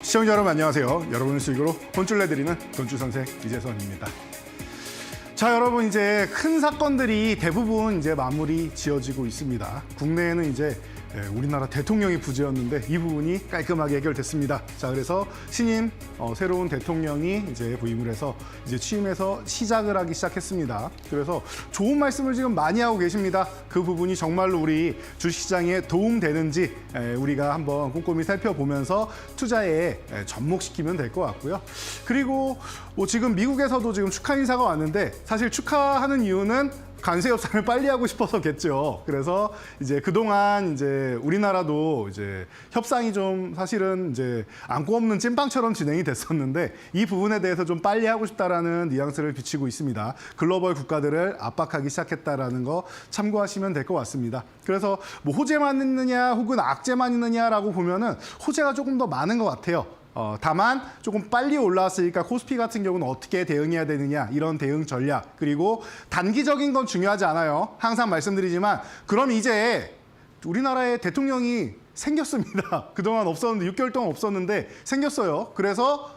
시청자 여러분 안녕하세요. 여러분의 수익으로 돈줄 내드리는 돈줄 선생 이재선입니다. 자, 여러분 이제 큰 사건들이 대부분 이제 마무리 지어지고 있습니다. 국내에는 이제 우리나라 대통령이 부재였는데 이 부분이 깔끔하게 해결됐습니다. 자, 그래서 신임 새로운 대통령이 이제 부임을 해서 이제 취임해서 시작을 하기 시작했습니다. 그래서 좋은 말씀을 지금 많이 하고 계십니다. 그 부분이 정말로 우리 주식시장에 도움되는지 우리가 한번 꼼꼼히 살펴보면서 투자에 접목시키면 될 것 같고요. 그리고 뭐 지금 미국에서도 지금 축하 인사가 왔는데 사실 축하하는 이유는 관세 협상을 빨리 하고 싶어서겠죠. 그래서 이제 그동안 이제 우리나라도 이제 협상이 좀 사실은 이제 안고 없는 찐빵처럼 진행이 됐었는데 이 부분에 대해서 좀 빨리 하고 싶다라는 뉘앙스를 비치고 있습니다. 글로벌 국가들을 압박하기 시작했다라는 거 참고하시면 될 것 같습니다. 그래서 뭐 호재만 있느냐 혹은 악재만 있느냐라고 보면은 호재가 조금 더 많은 것 같아요. 다만 조금 빨리 올라왔으니까 코스피 같은 경우는 어떻게 대응해야 되느냐 이런 대응 전략, 그리고 단기적인 건 중요하지 않아요. 항상 말씀드리지만 그럼 이제 우리나라의 대통령이 생겼습니다. 그동안 없었는데 6개월 동안 없었는데 생겼어요. 그래서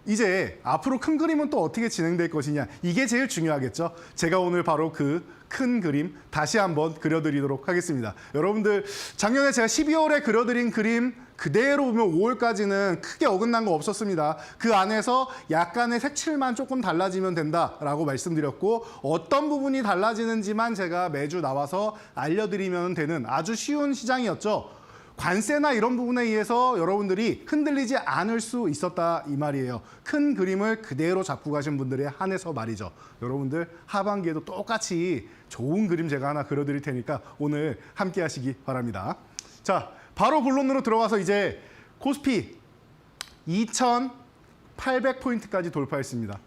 이제 앞으로 큰 그림은 또 어떻게 진행될 것이냐, 이게 제일 중요하겠죠. 제가 오늘 바로 그 큰 그림 다시 한번 그려드리도록 하겠습니다. 여러분들 작년에 제가 12월에 그려드린 그림 그대로 보면 5월까지는 크게 어긋난 거 없었습니다. 그 안에서 약간의 색칠만 조금 달라지면 된다라고 말씀드렸고, 어떤 부분이 달라지는지만 제가 매주 나와서 알려드리면 되는 아주 쉬운 시장이었죠. 관세나 이런 부분에 의해서 여러분들이 흔들리지 않을 수 있었다 이 말이에요. 큰 그림을 그대로 잡고 가신 분들에 한해서 말이죠. 여러분들 하반기에도 똑같이 좋은 그림 제가 하나 그려드릴 테니까 오늘 함께 하시기 바랍니다. 자, 바로 본론으로 들어가서 이제 코스피 2,800포인트까지 돌파했습니다.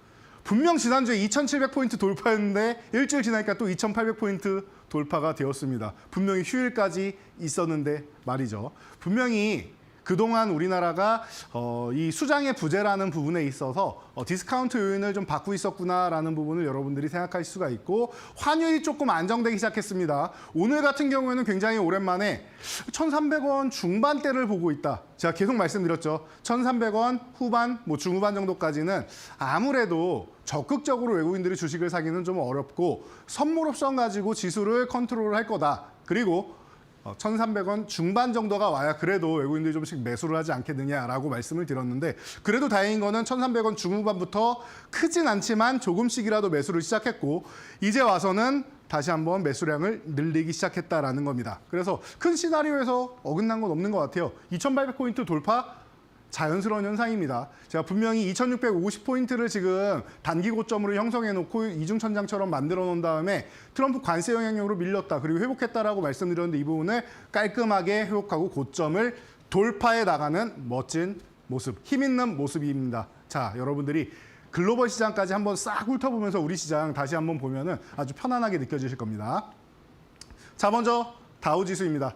분명 지난주에 2,700포인트 돌파했는데 일주일 지나니까 또 2,800포인트 돌파가 되었습니다. 분명히 휴일까지 있었는데 말이죠. 분명히 그동안 우리나라가 이 수장의 부재라는 부분에 있어서 디스카운트 요인을 좀 받고 있었구나라는 부분을 여러분들이 생각할 수가 있고, 환율이 조금 안정되기 시작했습니다. 오늘 같은 경우에는 굉장히 오랜만에 1,300원 중반대를 보고 있다. 제가 계속 말씀드렸죠. 1,300원 후반, 뭐 중후반 정도까지는 아무래도 적극적으로 외국인들이 주식을 사기는 좀 어렵고 선물 옵션 가지고 지수를 컨트롤할 거다. 그리고 1,300원 중반 정도가 와야 그래도 외국인들이 좀씩 매수를 하지 않겠느냐라고 말씀을 드렸는데, 그래도 다행인 거는 1,300원 중후반부터 크진 않지만 조금씩이라도 매수를 시작했고 이제 와서는 다시 한번 매수량을 늘리기 시작했다라는 겁니다. 그래서 큰 시나리오에서 어긋난 건 없는 것 같아요. 2,800포인트 돌파 자연스러운 현상입니다. 제가 분명히 2,650포인트를 지금 단기 고점으로 형성해 놓고 이중천장처럼 만들어 놓은 다음에 트럼프 관세 영향력으로 밀렸다, 그리고 회복했다라고 말씀드렸는데 이 부분을 깔끔하게 회복하고 고점을 돌파해 나가는 멋진 모습, 힘 있는 모습입니다. 자, 여러분들이 글로벌 시장까지 한번 싹 훑어보면서 우리 시장 다시 한번 보면은 아주 편안하게 느껴지실 겁니다. 자, 먼저 다우지수입니다.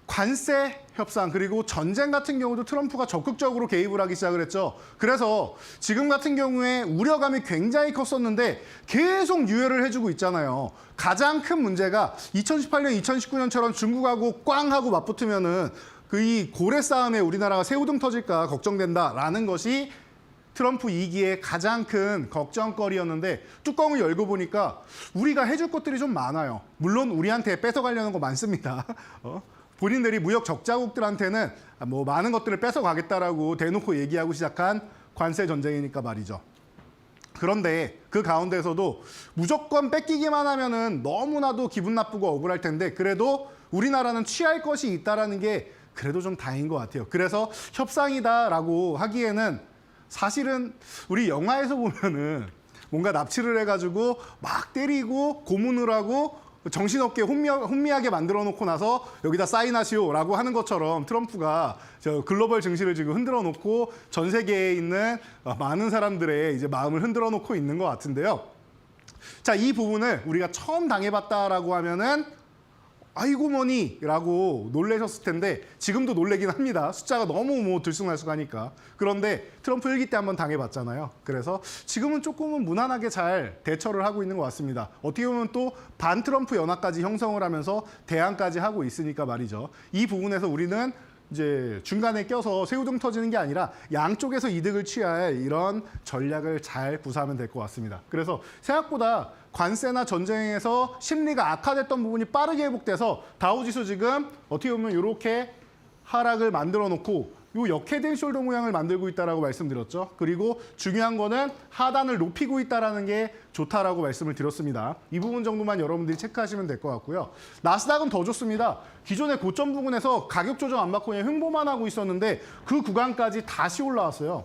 관세 협상 그리고 전쟁 같은 경우도 트럼프가 적극적으로 개입을 하기 시작을 했죠. 그래서 지금 같은 경우에 우려감이 굉장히 컸었는데 계속 유예를 해주고 있잖아요. 가장 큰 문제가 2018년, 2019년처럼 중국하고 꽝 하고 맞붙으면은 그 이 고래 싸움에 우리나라가 새우등 터질까 걱정된다라는 것이 트럼프 2기의 가장 큰 걱정거리였는데, 뚜껑을 열고 보니까 우리가 해줄 것들이 좀 많아요. 물론 우리한테 뺏어가려는 거 많습니다. 본인들이 무역 적자국들한테는 뭐 많은 것들을 뺏어가겠다라고 대놓고 얘기하고 시작한 관세 전쟁이니까 말이죠. 그런데 그 가운데서도 무조건 뺏기기만 하면은 너무나도 기분 나쁘고 억울할 텐데, 그래도 우리나라는 취할 것이 있다라는 게 그래도 좀 다행인 것 같아요. 그래서 협상이다라고 하기에는 사실은 우리 영화에서 보면은 뭔가 납치를 해가지고 막 때리고 고문을 하고 정신없게 혼미하게 만들어 놓고 나서 여기다 사인하시오라고 하는 것처럼 트럼프가 저 글로벌 증시를 지금 흔들어 놓고 전 세계에 있는 많은 사람들의 이제 마음을 흔들어 놓고 있는 것 같은데요. 자, 이 부분을 우리가 처음 당해봤다라고 하면은 아이고 뭐니라고 놀라셨을 텐데 지금도 놀래긴 합니다. 숫자가 너무 뭐 들쑥날쑥하니까. 그런데 트럼프 1기 때 한번 당해봤잖아요. 그래서 지금은 조금은 무난하게 잘 대처를 하고 있는 것 같습니다. 어떻게 보면 또 반 트럼프 연합까지 형성을 하면서 대항까지 하고 있으니까 말이죠. 이 부분에서 우리는 이제 중간에 껴서 새우등 터지는 게 아니라 양쪽에서 이득을 취할 이런 전략을 잘 구사하면 될 것 같습니다. 그래서 생각보다 관세나 전쟁에서 심리가 악화됐던 부분이 빠르게 회복돼서 다우지수 지금 어떻게 보면 이렇게 하락을 만들어 놓고 요 역헤드앤 숄더 모양을 만들고 있다라고 말씀드렸죠. 그리고 중요한 거는 하단을 높이고 있다라는 게 좋다라고 말씀을 드렸습니다. 이 부분 정도만 여러분들이 체크하시면 될 것 같고요. 나스닥은 더 좋습니다. 기존의 고점 부분에서 가격 조정 안 받고 그냥 횡보만 하고 있었는데 그 구간까지 다시 올라왔어요.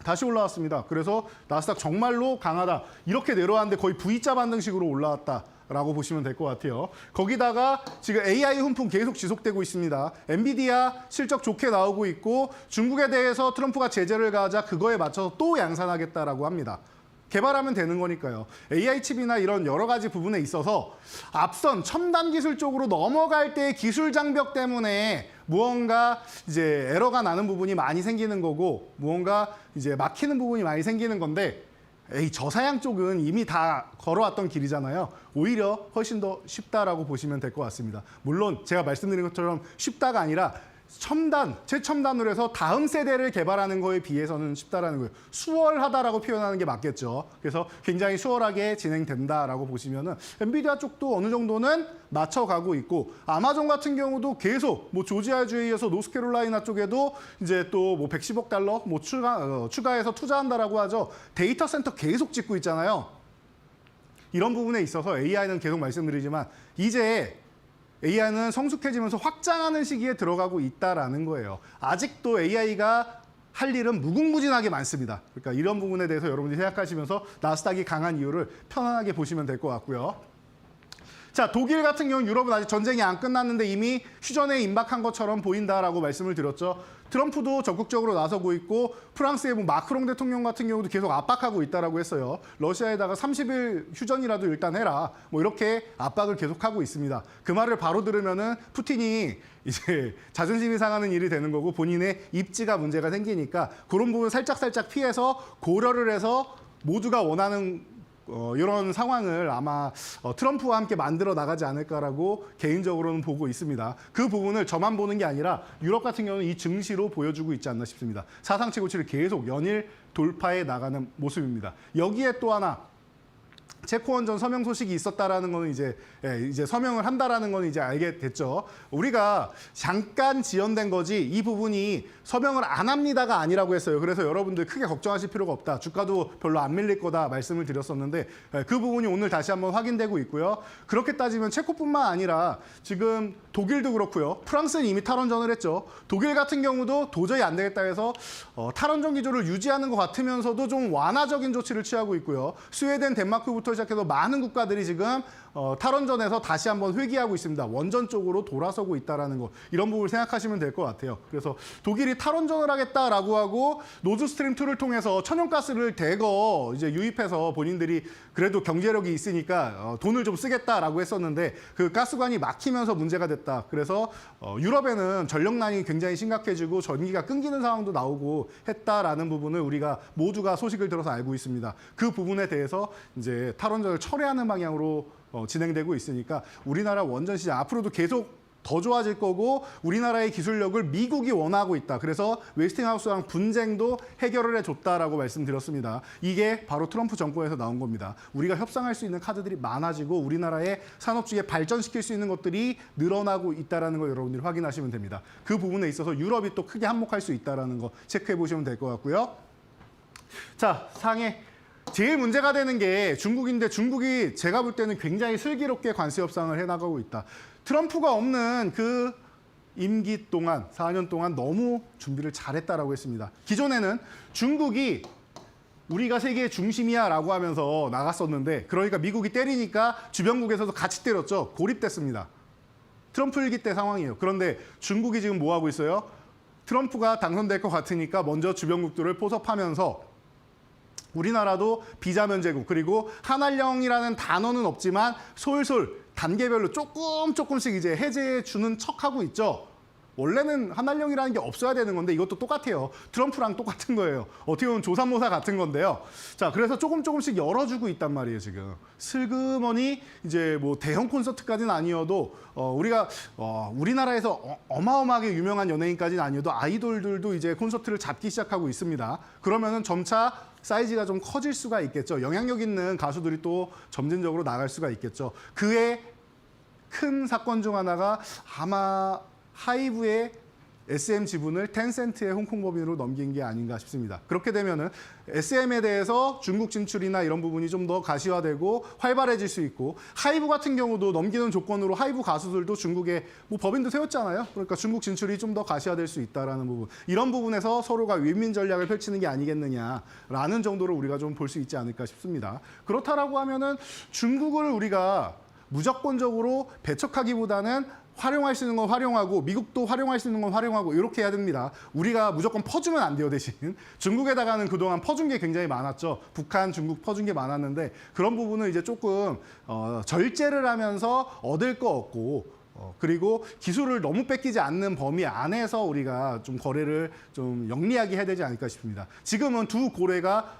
다시 올라왔습니다. 그래서 나스닥 정말로 강하다. 이렇게 내려왔는데 거의 V자 반등식으로 올라왔다. 라고 보시면 될 것 같아요. 거기다가 지금 AI 훈풍 계속 지속되고 있습니다. 엔비디아 실적 좋게 나오고 있고 중국에 대해서 트럼프가 제재를 가하자 그거에 맞춰서 또 양산하겠다라고 합니다. 개발하면 되는 거니까요. AI 칩이나 이런 여러 가지 부분에 있어서 앞선 첨단 기술 쪽으로 넘어갈 때의 기술 장벽 때문에 무언가 이제 에러가 나는 부분이 많이 생기는 거고 무언가 이제 막히는 부분이 많이 생기는 건데 저사양 쪽은 이미 다 걸어왔던 길이잖아요. 오히려 훨씬 더 쉽다라고 보시면 될 것 같습니다. 물론 제가 말씀드린 것처럼 쉽다가 아니라 최첨단으로 해서 다음 세대를 개발하는 거에 비해서는 쉽다라는 거예요. 수월하다라고 표현하는 게 맞겠죠. 그래서 굉장히 수월하게 진행된다라고 보시면은 엔비디아 쪽도 어느 정도는 맞춰가고 있고 아마존 같은 경우도 계속 뭐 조지아주에 이어서 노스캐롤라이나 쪽에도 이제 또 뭐 110억 달러 뭐 추가해서 투자한다라고 하죠. 데이터 센터 계속 짓고 있잖아요. 이런 부분에 있어서 AI는 계속 말씀드리지만 이제 AI는 성숙해지면서 확장하는 시기에 들어가고 있다라는 거예요. 아직도 AI가 할 일은 무궁무진하게 많습니다. 그러니까 이런 부분에 대해서 여러분들이 생각하시면서 나스닥이 강한 이유를 편안하게 보시면 될 것 같고요. 자, 독일 같은 경우는 유럽은 아직 전쟁이 안 끝났는데 이미 휴전에 임박한 것처럼 보인다라고 말씀을 드렸죠. 트럼프도 적극적으로 나서고 있고 프랑스의 마크롱 대통령 같은 경우도 계속 압박하고 있다라고 했어요. 러시아에다가 30일 휴전이라도 일단 해라. 뭐 이렇게 압박을 계속하고 있습니다. 그 말을 바로 들으면은 푸틴이 이제 자존심이 상하는 일이 되는 거고 본인의 입지가 문제가 생기니까 그런 부분 살짝 피해서 고려를 해서 모두가 원하는 이런 상황을 아마 트럼프와 함께 만들어 나가지 않을까라고 개인적으로는 보고 있습니다. 그 부분을 저만 보는 게 아니라 유럽 같은 경우는 이 증시로 보여주고 있지 않나 싶습니다. 사상 최고치를 계속 연일 돌파해 나가는 모습입니다. 여기에 또 하나 체코원전 서명 소식이 있었다라는 거는 이제 서명을 한다라는 거는 이제 알게 됐죠. 우리가 잠깐 지연된 거지 이 부분이 서명을 안 합니다가 아니라고 했어요. 그래서 여러분들 크게 걱정하실 필요가 없다. 주가도 별로 안 밀릴 거다 말씀을 드렸었는데 그 부분이 오늘 다시 한번 확인되고 있고요. 그렇게 따지면 체코뿐만 아니라 지금 독일도 그렇고요. 프랑스는 이미 탈원전을 했죠. 독일 같은 경우도 도저히 안 되겠다 해서 탈원전 기조를 유지하는 것 같으면서도 좀 완화적인 조치를 취하고 있고요. 스웨덴, 덴마크부터 시작해서 많은 국가들이 지금 탈원전에서 다시 한번 회귀하고 있습니다. 원전 쪽으로 돌아서고 있다는 거. 이런 부분을 생각하시면 될 것 같아요. 그래서 독일이 탈원전을 하겠다라고 하고 노드스트림2를 통해서 천연가스를 대거 이제 유입해서 본인들이 그래도 경제력이 있으니까 돈을 좀 쓰겠다라고 했었는데 그 가스관이 막히면서 문제가 됐다. 그래서 유럽에는 전력난이 굉장히 심각해지고 전기가 끊기는 상황도 나오고 했다라는 부분을 우리가 모두가 소식을 들어서 알고 있습니다. 그 부분에 대해서 이제 탈원전을 철회하는 방향으로 진행되고 있으니까 우리나라 원전 시장 앞으로도 계속 더 좋아질 거고 우리나라의 기술력을 미국이 원하고 있다. 그래서 웨스팅하우스랑 분쟁도 해결을 해줬다라고 말씀드렸습니다. 이게 바로 트럼프 정권에서 나온 겁니다. 우리가 협상할 수 있는 카드들이 많아지고 우리나라의 산업주에 발전시킬 수 있는 것들이 늘어나고 있다는 걸 여러분들이 확인하시면 됩니다. 그 부분에 있어서 유럽이 또 크게 한몫할 수 있다는 거 체크해 보시면 될 것 같고요. 자, 상해. 제일 문제가 되는 게 중국인데 중국이 제가 볼 때는 굉장히 슬기롭게 관세 협상을 해나가고 있다. 트럼프가 없는 그 임기 동안 4년 동안 너무 준비를 잘했다라고 했습니다. 기존에는 중국이 우리가 세계의 중심이야라고 하면서 나갔었는데 그러니까 미국이 때리니까 주변국에서도 같이 때렸죠. 고립됐습니다. 트럼프 일기 때 상황이에요. 그런데 중국이 지금 뭐 하고 있어요? 트럼프가 당선될 것 같으니까 먼저 주변국들을 포섭하면서 우리나라도 비자 면제국 그리고 한한령이라는 단어는 없지만 솔솔 단계별로 조금씩 이제 해제해 주는 척하고 있죠. 원래는 한한령이라는 게 없어야 되는 건데 이것도 똑같아요. 트럼프랑 똑같은 거예요. 어떻게 보면 조삼모사 같은 건데요. 자, 그래서 조금씩 열어주고 있단 말이에요, 지금. 슬그머니 이제 뭐 대형 콘서트까지는 아니어도 우리가 우리나라에서 어마어마하게 유명한 연예인까지는 아니어도 아이돌들도 이제 콘서트를 잡기 시작하고 있습니다. 그러면은 점차 사이즈가 좀 커질 수가 있겠죠. 영향력 있는 가수들이 또 점진적으로 나갈 수가 있겠죠. 그의 큰 사건 중 하나가 아마 하이브의 SM 지분을 텐센트의 홍콩 법인으로 넘긴 게 아닌가 싶습니다. 그렇게 되면은 SM에 대해서 중국 진출이나 이런 부분이 좀 더 가시화되고 활발해질 수 있고, 하이브 같은 경우도 넘기는 조건으로 하이브 가수들도 중국에 뭐 법인도 세웠잖아요. 그러니까 중국 진출이 좀 더 가시화될 수 있다라는 부분, 이런 부분에서 서로가 윈윈 전략을 펼치는 게 아니겠느냐라는 정도로 우리가 좀 볼 수 있지 않을까 싶습니다. 그렇다라고 하면은 중국을 우리가 무조건적으로 배척하기보다는 활용할 수 있는 건 활용하고 미국도 활용할 수 있는 건 활용하고 이렇게 해야 됩니다. 우리가 무조건 퍼주면 안 돼요. 대신 중국에다가는 그동안 퍼준 게 굉장히 많았죠. 북한, 중국 퍼준 게 많았는데 그런 부분은 이제 조금 절제를 하면서 얻을 거 얻고 그리고 기술을 너무 뺏기지 않는 범위 안에서 우리가 좀 거래를 좀 영리하게 해야 되지 않을까 싶습니다. 지금은 두 고래가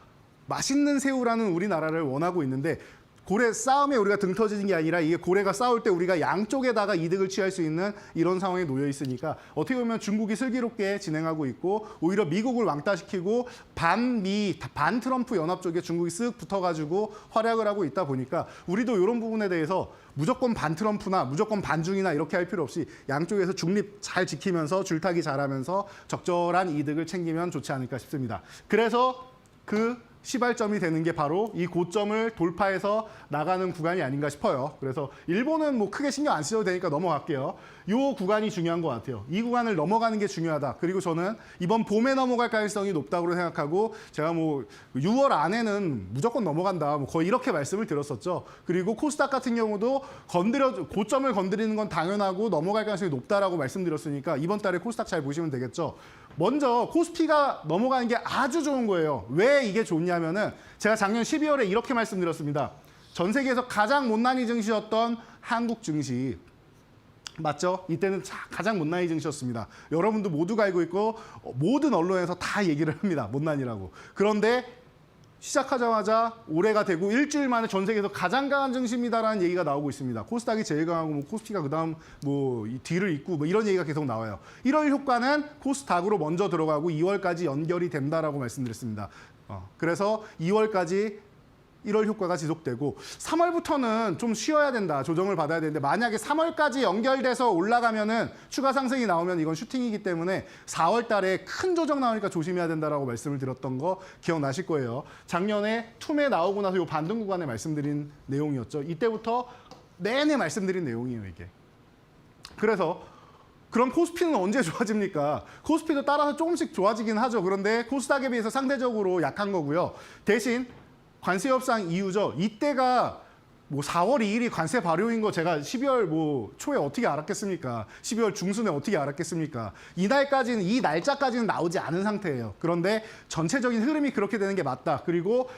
맛있는 새우라는 우리나라를 원하고 있는데 고래 싸움에 우리가 등 터지는 게 아니라 이게 고래가 싸울 때 우리가 양쪽에다가 이득을 취할 수 있는 이런 상황에 놓여 있으니까 어떻게 보면 중국이 슬기롭게 진행하고 있고 오히려 미국을 왕따시키고 반미, 반 트럼프 연합 쪽에 중국이 쓱 붙어가지고 활약을 하고 있다 보니까 우리도 이런 부분에 대해서 무조건 반 트럼프나 무조건 반중이나 이렇게 할 필요 없이 양쪽에서 중립 잘 지키면서 줄타기 잘하면서 적절한 이득을 챙기면 좋지 않을까 싶습니다. 그래서 그 시발점이 되는 게 바로 이 고점을 돌파해서 나가는 구간이 아닌가 싶어요. 그래서 일본은 뭐 크게 신경 안 쓰셔도 되니까 넘어갈게요. 이 구간이 중요한 것 같아요. 이 구간을 넘어가는 게 중요하다. 그리고 저는 이번 봄에 넘어갈 가능성이 높다고 생각하고 제가 뭐 6월 안에는 무조건 넘어간다. 뭐 거의 이렇게 말씀을 드렸었죠. 그리고 코스닥 같은 경우도 고점을 건드리는 건 당연하고 넘어갈 가능성이 높다라고 말씀드렸으니까 이번 달에 코스닥 잘 보시면 되겠죠. 먼저 코스피가 넘어가는 게 아주 좋은 거예요. 왜 이게 좋냐면은 제가 작년 12월에 이렇게 말씀드렸습니다. 전 세계에서 가장 못난이 증시였던 한국 증시. 맞죠? 이때는 가장 못난이 증시였습니다. 여러분도 모두가 알고 있고 모든 언론에서 다 얘기를 합니다. 못난이라고. 그런데 시작하자마자 올해가 되고 일주일 만에 전 세계에서 가장 강한 증시입니다라는 얘기가 나오고 있습니다. 코스닥이 제일 강하고 뭐 코스피가 그다음 뭐 뒤를 잇고 뭐 이런 얘기가 계속 나와요. 1월 효과는 코스닥으로 먼저 들어가고 2월까지 연결이 된다라고 말씀드렸습니다. 그래서 2월까지 1월 효과가 지속되고 3월부터는 좀 쉬어야 된다. 조정을 받아야 되는데 만약에 3월까지 연결돼서 올라가면은 추가 상승이 나오면 이건 슈팅이기 때문에 4월 달에 큰 조정 나오니까 조심해야 된다라고 말씀을 드렸던 거 기억나실 거예요. 작년에 툼에 나오고 나서 이 반등 구간에 말씀드린 내용이었죠. 이때부터 내내 말씀드린 내용이에요, 이게. 그래서 그럼 코스피는 언제 좋아집니까? 코스피도 따라서 조금씩 좋아지긴 하죠. 그런데 코스닥에 비해서 상대적으로 약한 거고요. 대신 관세 협상 이후죠. 이때가 뭐 4월 2일이 관세 발효인 거 제가 12월 뭐 초에 어떻게 알았겠습니까? 12월 중순에 어떻게 알았겠습니까? 이 날짜까지는 나오지 않은 상태예요. 그런데 전체적인 흐름이 그렇게 되는 게 맞다. 그리고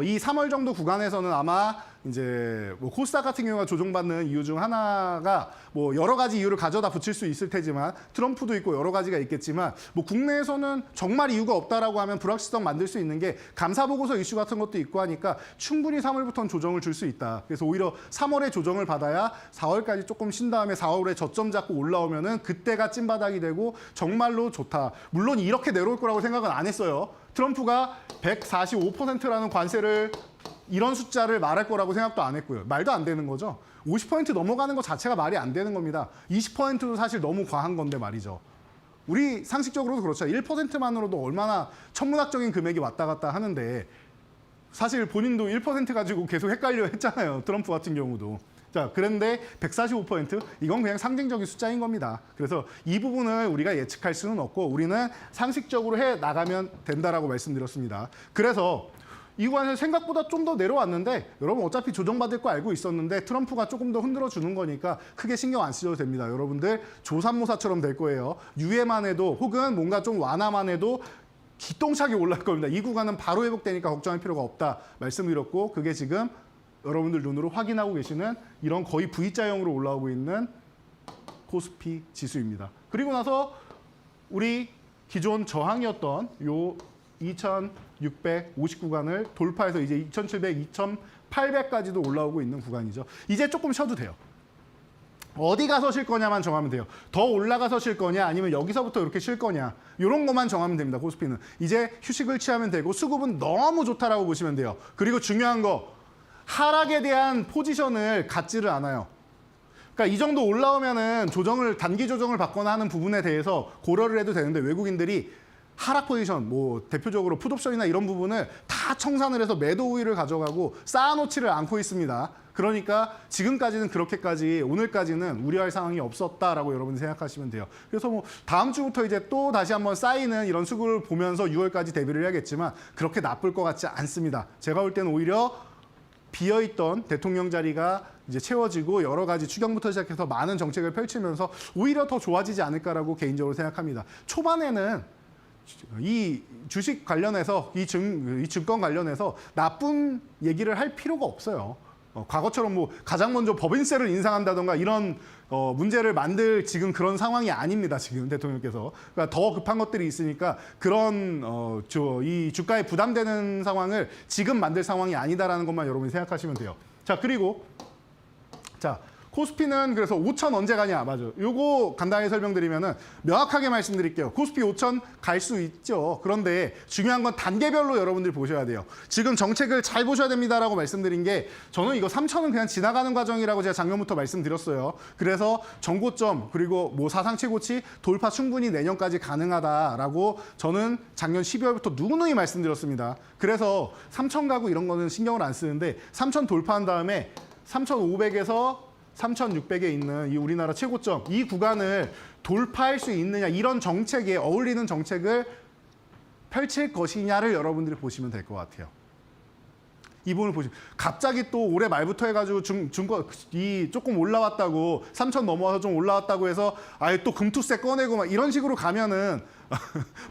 이 3월 정도 구간에서는 아마 이제 뭐 코스닥 같은 경우가 조정받는 이유 중 하나가 뭐 여러 가지 이유를 가져다 붙일 수 있을 테지만 트럼프도 있고 여러 가지가 있겠지만 뭐 국내에서는 정말 이유가 없다라고 하면 불확실성 만들 수 있는 게 감사보고서 이슈 같은 것도 있고 하니까 충분히 3월부터는 조정을 줄 수 있다. 그래서 오히려 3월에 조정을 받아야 4월까지 조금 쉰 다음에 4월에 저점 잡고 올라오면은 그때가 찐바닥이 되고 정말로 좋다. 물론 이렇게 내려올 거라고 생각은 안 했어요. 트럼프가 145%라는 관세를 이런 숫자를 말할 거라고 생각도 안 했고요. 말도 안 되는 거죠. 50% 넘어가는 것 자체가 말이 안 되는 겁니다. 20%도 사실 너무 과한 건데 말이죠. 우리 상식적으로도 그렇죠. 1%만으로도 얼마나 천문학적인 금액이 왔다 갔다 하는데 사실 본인도 1% 가지고 계속 헷갈려 했잖아요. 트럼프 같은 경우도. 자, 그런데 145% 이건 그냥 상징적인 숫자인 겁니다. 그래서 이 부분을 우리가 예측할 수는 없고 우리는 상식적으로 해 나가면 된다라고 말씀드렸습니다. 그래서 이 구간에서 생각보다 좀 더 내려왔는데 여러분 어차피 조정받을 거 알고 있었는데 트럼프가 조금 더 흔들어 주는 거니까 크게 신경 안 쓰셔도 됩니다. 여러분들 조삼모사처럼 될 거예요. 유예만 해도 혹은 뭔가 좀 완화만 해도 기똥차게 올라갈 겁니다. 이 구간은 바로 회복되니까 걱정할 필요가 없다 말씀드렸고 그게 지금 여러분들 눈으로 확인하고 계시는 이런 거의 V자형으로 올라오고 있는 코스피 지수입니다. 그리고 나서 우리 기존 저항이었던 요 2650 구간을 돌파해서 이제 2700, 2800까지도 올라오고 있는 구간이죠. 이제 조금 쉬어도 돼요. 어디 가서 쉴 거냐만 정하면 돼요. 더 올라가서 쉴 거냐 아니면 여기서부터 이렇게 쉴 거냐 이런 것만 정하면 됩니다. 코스피는. 이제 휴식을 취하면 되고 수급은 너무 좋다라고 보시면 돼요. 그리고 중요한 거 하락에 대한 포지션을 갖지를 않아요. 그러니까 이 정도 올라오면은 단기 조정을 받거나 하는 부분에 대해서 고려를 해도 되는데 외국인들이 하락 포지션, 뭐 대표적으로 풋옵션이나 이런 부분을 다 청산을 해서 매도 우위를 가져가고 쌓아놓지를 않고 있습니다. 그러니까 지금까지는 그렇게까지 오늘까지는 우려할 상황이 없었다라고 여러분이 생각하시면 돼요. 그래서 뭐 다음 주부터 이제 또 다시 한번 쌓이는 이런 수급을 보면서 6월까지 대비를 해야겠지만 그렇게 나쁠 것 같지 않습니다. 제가 볼 때는 오히려 비어있던 대통령 자리가 이제 채워지고 여러 가지 추경부터 시작해서 많은 정책을 펼치면서 오히려 더 좋아지지 않을까라고 개인적으로 생각합니다. 초반에는 이 주식 관련해서 이 증권 관련해서 나쁜 얘기를 할 필요가 없어요. 과거처럼 뭐 가장 먼저 법인세를 인상한다던가 이런 문제를 만들 지금 그런 상황이 아닙니다. 지금 대통령께서. 그러니까 더 급한 것들이 있으니까 그런 이 주가에 부담되는 상황을 지금 만들 상황이 아니다라는 것만 여러분이 생각하시면 돼요. 자, 그리고 자, 코스피는 그래서 5천 언제 가냐? 맞아요. 요거 간단히 설명드리면은 명확하게 말씀드릴게요. 코스피 5천 갈 수 있죠. 그런데 중요한 건 단계별로 여러분들이 보셔야 돼요. 지금 정책을 잘 보셔야 됩니다라고 말씀드린 게 저는 이거 3천은 그냥 지나가는 과정이라고 제가 작년부터 말씀드렸어요. 그래서 전고점 그리고 뭐 사상 최고치 돌파 충분히 내년까지 가능하다라고 저는 작년 12월부터 누누이 말씀드렸습니다. 그래서 3천 가고 이런 거는 신경을 안 쓰는데 3천 돌파한 다음에 3,500에서 3,600에 있는 이 우리나라 최고점 이 구간을 돌파할 수 있느냐 이런 정책에 어울리는 정책을 펼칠 것이냐를 여러분들이 보시면 될 것 같아요. 이 부분을 보시면 갑자기 또 올해 말부터 해가지고 이 조금 올라왔다고 3천 넘어와서 좀 올라왔다고 해서 아예 또 금투세 꺼내고 막 이런 식으로 가면은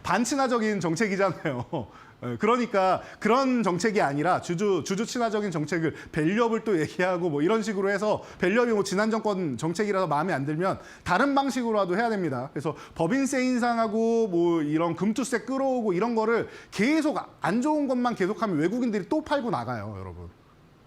반친화적인 정책이잖아요. 그러니까 그런 정책이 아니라 주주 친화적인 정책을 밸류업을 또 얘기하고 뭐 이런 식으로 해서 밸류업이 뭐 지난 정권 정책이라서 마음에 안 들면 다른 방식으로라도 해야 됩니다. 그래서 법인세 인상하고 뭐 이런 금투세 끌어오고 이런 거를 계속 안 좋은 것만 계속하면 외국인들이 또 팔고 나가요, 여러분.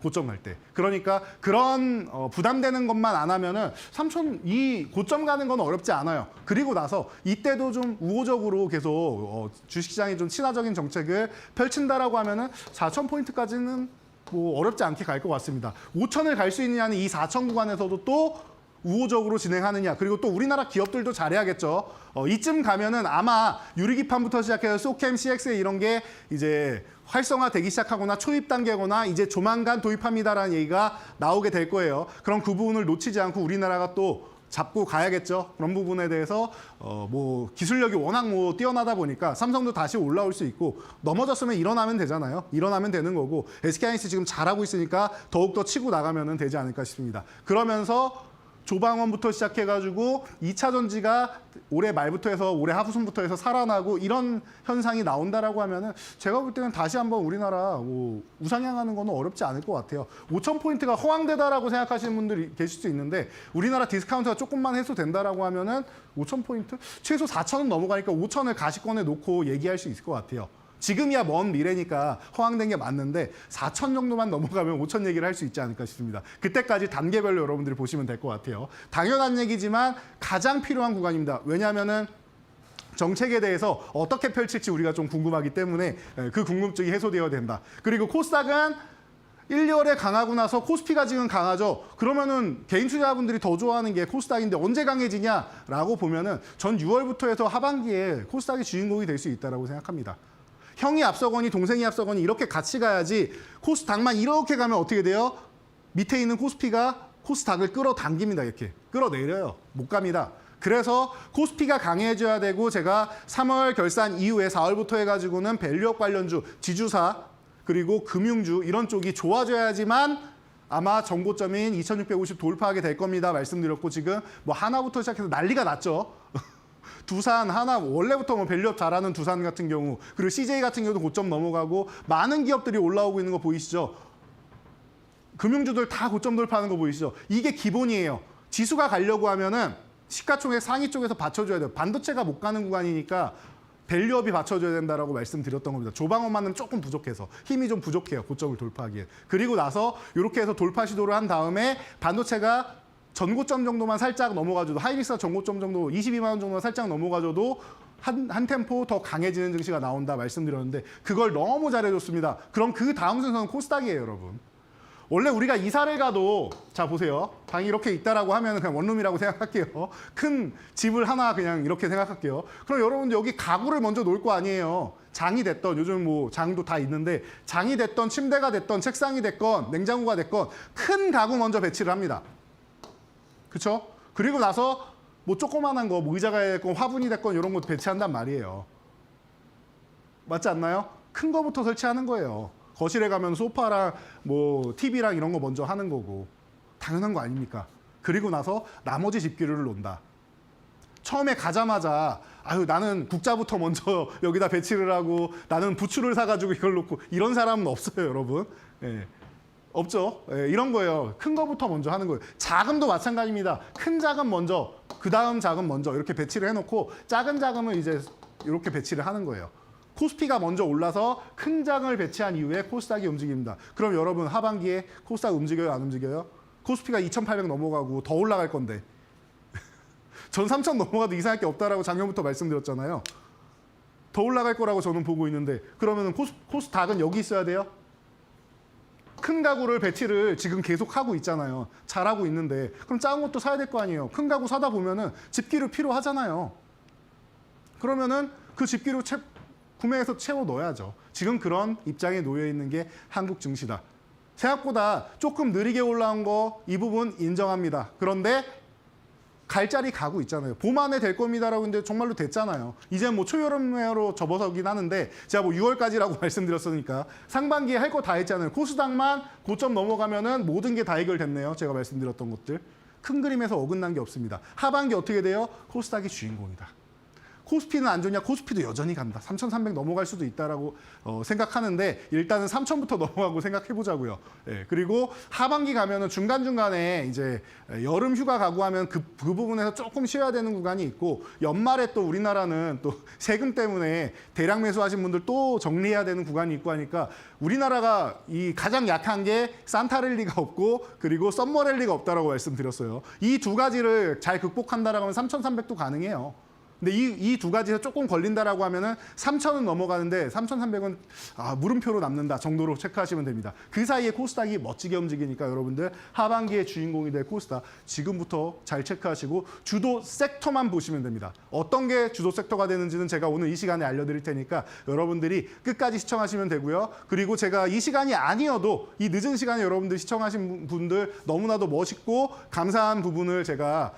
고점 갈 때. 그러니까 그런 부담되는 것만 안 하면은 3천 이 고점 가는 건 어렵지 않아요. 그리고 나서 이때도 좀 우호적으로 계속 주식시장에 좀 친화적인 정책을 펼친다라고 하면은 4천 포인트까지는 뭐 어렵지 않게 갈 것 같습니다. 5천을 갈 수 있느냐는 이 4천 구간에서도 또 우호적으로 진행하느냐. 그리고 또 우리나라 기업들도 잘해야겠죠. 이쯤 가면은 아마 유리기판부터 시작해서 소캠, CXA 이런 게 이제 활성화되기 시작하거나 초입 단계거나 이제 조만간 도입합니다라는 얘기가 나오게 될 거예요. 그럼 그 부분을 놓치지 않고 우리나라가 또 잡고 가야겠죠. 그런 부분에 대해서 뭐 기술력이 워낙 뭐 뛰어나다 보니까 삼성도 다시 올라올 수 있고 넘어졌으면 일어나면 되잖아요. 일어나면 되는 거고 SK하이닉스 지금 잘하고 있으니까 더욱더 치고 나가면 되지 않을까 싶습니다. 그러면서 조방원부터 시작해가지고 2차 전지가 올해 말부터 해서 올해 하부순부터 해서 살아나고 이런 현상이 나온다라고 하면은 제가 볼 때는 다시 한번 우리나라 뭐 우상향하는 거는 어렵지 않을 것 같아요. 5천 포인트가 허황되다라고 생각하시는 분들이 계실 수 있는데 우리나라 디스카운트가 조금만 해소된다라고 하면은 5천 포인트 최소 4천은 넘어가니까 5천을 가시권에 놓고 얘기할 수 있을 것 같아요. 지금이야 먼 미래니까 허황된 게 맞는데 4천 정도만 넘어가면 5천 얘기를 할 수 있지 않을까 싶습니다. 그때까지 단계별로 여러분들이 보시면 될 것 같아요. 당연한 얘기지만 가장 필요한 구간입니다. 왜냐하면은 정책에 대해서 어떻게 펼칠지 우리가 좀 궁금하기 때문에 그 궁금증이 해소되어야 된다. 그리고 코스닥은 1, 2월에 강하고 나서 코스피가 지금 강하죠. 그러면은 개인 투자자분들이 더 좋아하는 게 코스닥인데 언제 강해지냐라고 보면은 전 6월부터 해서 하반기에 코스닥이 주인공이 될 수 있다고 생각합니다. 형이 앞서거니 동생이 앞서거니 이렇게 같이 가야지 코스닥만 이렇게 가면 어떻게 돼요? 밑에 있는 코스피가 코스닥을 끌어당깁니다. 이렇게 끌어내려요. 못 갑니다. 그래서 코스피가 강해져야 되고 제가 3월 결산 이후에 4월부터 해가지고는 밸류업 관련주, 지주사 그리고 금융주 이런 쪽이 좋아져야지만 아마 정고점인 2650 돌파하게 될 겁니다. 말씀드렸고 지금 뭐 하나부터 시작해서 난리가 났죠. 두산, 하나, 원래부터 뭐 밸류업 잘하는 두산 같은 경우 그리고 CJ 같은 경우도 고점 넘어가고 많은 기업들이 올라오고 있는 거 보이시죠? 금융주들 다 고점 돌파하는 거 보이시죠? 이게 기본이에요. 지수가 가려고 하면은 시가총액 상위 쪽에서 받쳐줘야 돼요. 반도체가 못 가는 구간이니까 밸류업이 받쳐줘야 된다라고 말씀드렸던 겁니다. 조방어만은 조금 부족해서 힘이 좀 부족해요. 고점을 돌파하기에. 그리고 나서 이렇게 해서 돌파 시도를 한 다음에 반도체가 전고점 정도만 살짝 넘어가줘도 하이닉스가 전고점 정도 22만 원 정도만 살짝 넘어가줘도 한 템포 더 강해지는 증시가 나온다 말씀드렸는데 그걸 너무 잘해줬습니다. 그럼 그 다음 순서는 코스닥이에요, 여러분. 원래 우리가 이사를 가도 자 보세요. 방이 이렇게 있다라고 하면 그냥 원룸이라고 생각할게요. 큰 집을 하나 그냥 이렇게 생각할게요. 그럼 여러분들 여기 가구를 먼저 놓을 거 아니에요. 장이 됐던 요즘 뭐 장도 다 있는데 장이 됐던 침대가 됐던 책상이 됐건 냉장고가 됐건 큰 가구 먼저 배치를 합니다. 그렇죠? 그리고 나서 뭐 조그만한 거 뭐 의자가 됐건 화분이 됐건 이런 거 배치한단 말이에요. 맞지 않나요? 큰 거부터 설치하는 거예요. 거실에 가면 소파랑 뭐 TV랑 이런 거 먼저 하는 거고 당연한 거 아닙니까? 그리고 나서 나머지 집기류를 놓는다. 처음에 가자마자 아유 나는 국자부터 먼저 여기다 배치를 하고 나는 부추를 사가지고 이걸 놓고 이런 사람은 없어요, 여러분. 예. 없죠. 예, 이런 거예요. 큰 거부터 먼저 하는 거예요. 자금도 마찬가지입니다. 큰 자금 먼저, 그 다음 자금 먼저 이렇게 배치를 해놓고 작은 자금을 이제 이렇게 배치를 하는 거예요. 코스피가 먼저 올라서 큰 장을 배치한 이후에 코스닥이 움직입니다. 그럼 여러분 하반기에 코스닥 움직여요? 안 움직여요? 코스피가 2,800 넘어가고 더 올라갈 건데 전 3,000 넘어가도 이상할 게 없다라고 작년부터 말씀드렸잖아요. 더 올라갈 거라고 저는 보고 있는데 그러면 코스닥은 여기 있어야 돼요? 큰 가구를 배치를 지금 계속 하고 있잖아요. 잘하고 있는데 그럼 작은 것도 사야 될 거 아니에요. 큰 가구 사다 보면은 집기류 필요하잖아요. 그러면은 그 집기류 구매해서 채워 넣어야죠. 지금 그런 입장에 놓여 있는 게 한국 증시다. 생각보다 조금 느리게 올라온 거 이 부분 인정합니다. 그런데 갈 자리 가고 있잖아요. 봄 안에 될 겁니다라고 했는데 정말로 됐잖아요. 이제 뭐 초여름으로 접어서긴 하는데 제가 뭐 6월까지라고 말씀드렸으니까 상반기에 할 거 다 했잖아요. 코스닥만 고점 넘어가면은 모든 게 다 해결됐네요. 제가 말씀드렸던 것들. 큰 그림에서 어긋난 게 없습니다. 하반기 어떻게 돼요? 코스닥이 주인공이다. 코스피는 안 좋냐? 코스피도 여전히 간다. 3,300 넘어갈 수도 있다라고 생각하는데 일단은 3,000부터 넘어가고 생각해보자고요. 예, 그리고 하반기 가면은 중간중간에 이제 여름 휴가 가고 하면 그 부분에서 조금 쉬어야 되는 구간이 있고 연말에 또 우리나라는 또 세금 때문에 대량 매수하신 분들 또 정리해야 되는 구간이 있고 하니까 우리나라가 이 가장 약한 게 산타랠리가 없고 그리고 썸머랠리가 없다라고 말씀드렸어요. 이 두 가지를 잘 극복한다라고 하면 3,300도 가능해요. 근데 이 두 가지에서 조금 걸린다라고 하면은 3,000은 넘어가는데 3,300은 물음표로 남는다 정도로 체크하시면 됩니다. 그 사이에 코스닥이 멋지게 움직이니까 여러분들 하반기의 주인공이 될 코스닥 지금부터 잘 체크하시고 주도 섹터만 보시면 됩니다. 어떤 게 주도 섹터가 되는지는 제가 오늘 이 시간에 알려드릴 테니까 여러분들이 끝까지 시청하시면 되고요. 그리고 제가 이 시간이 아니어도 이 늦은 시간에 여러분들 시청하신 분들 너무나도 멋있고 감사한 부분을 제가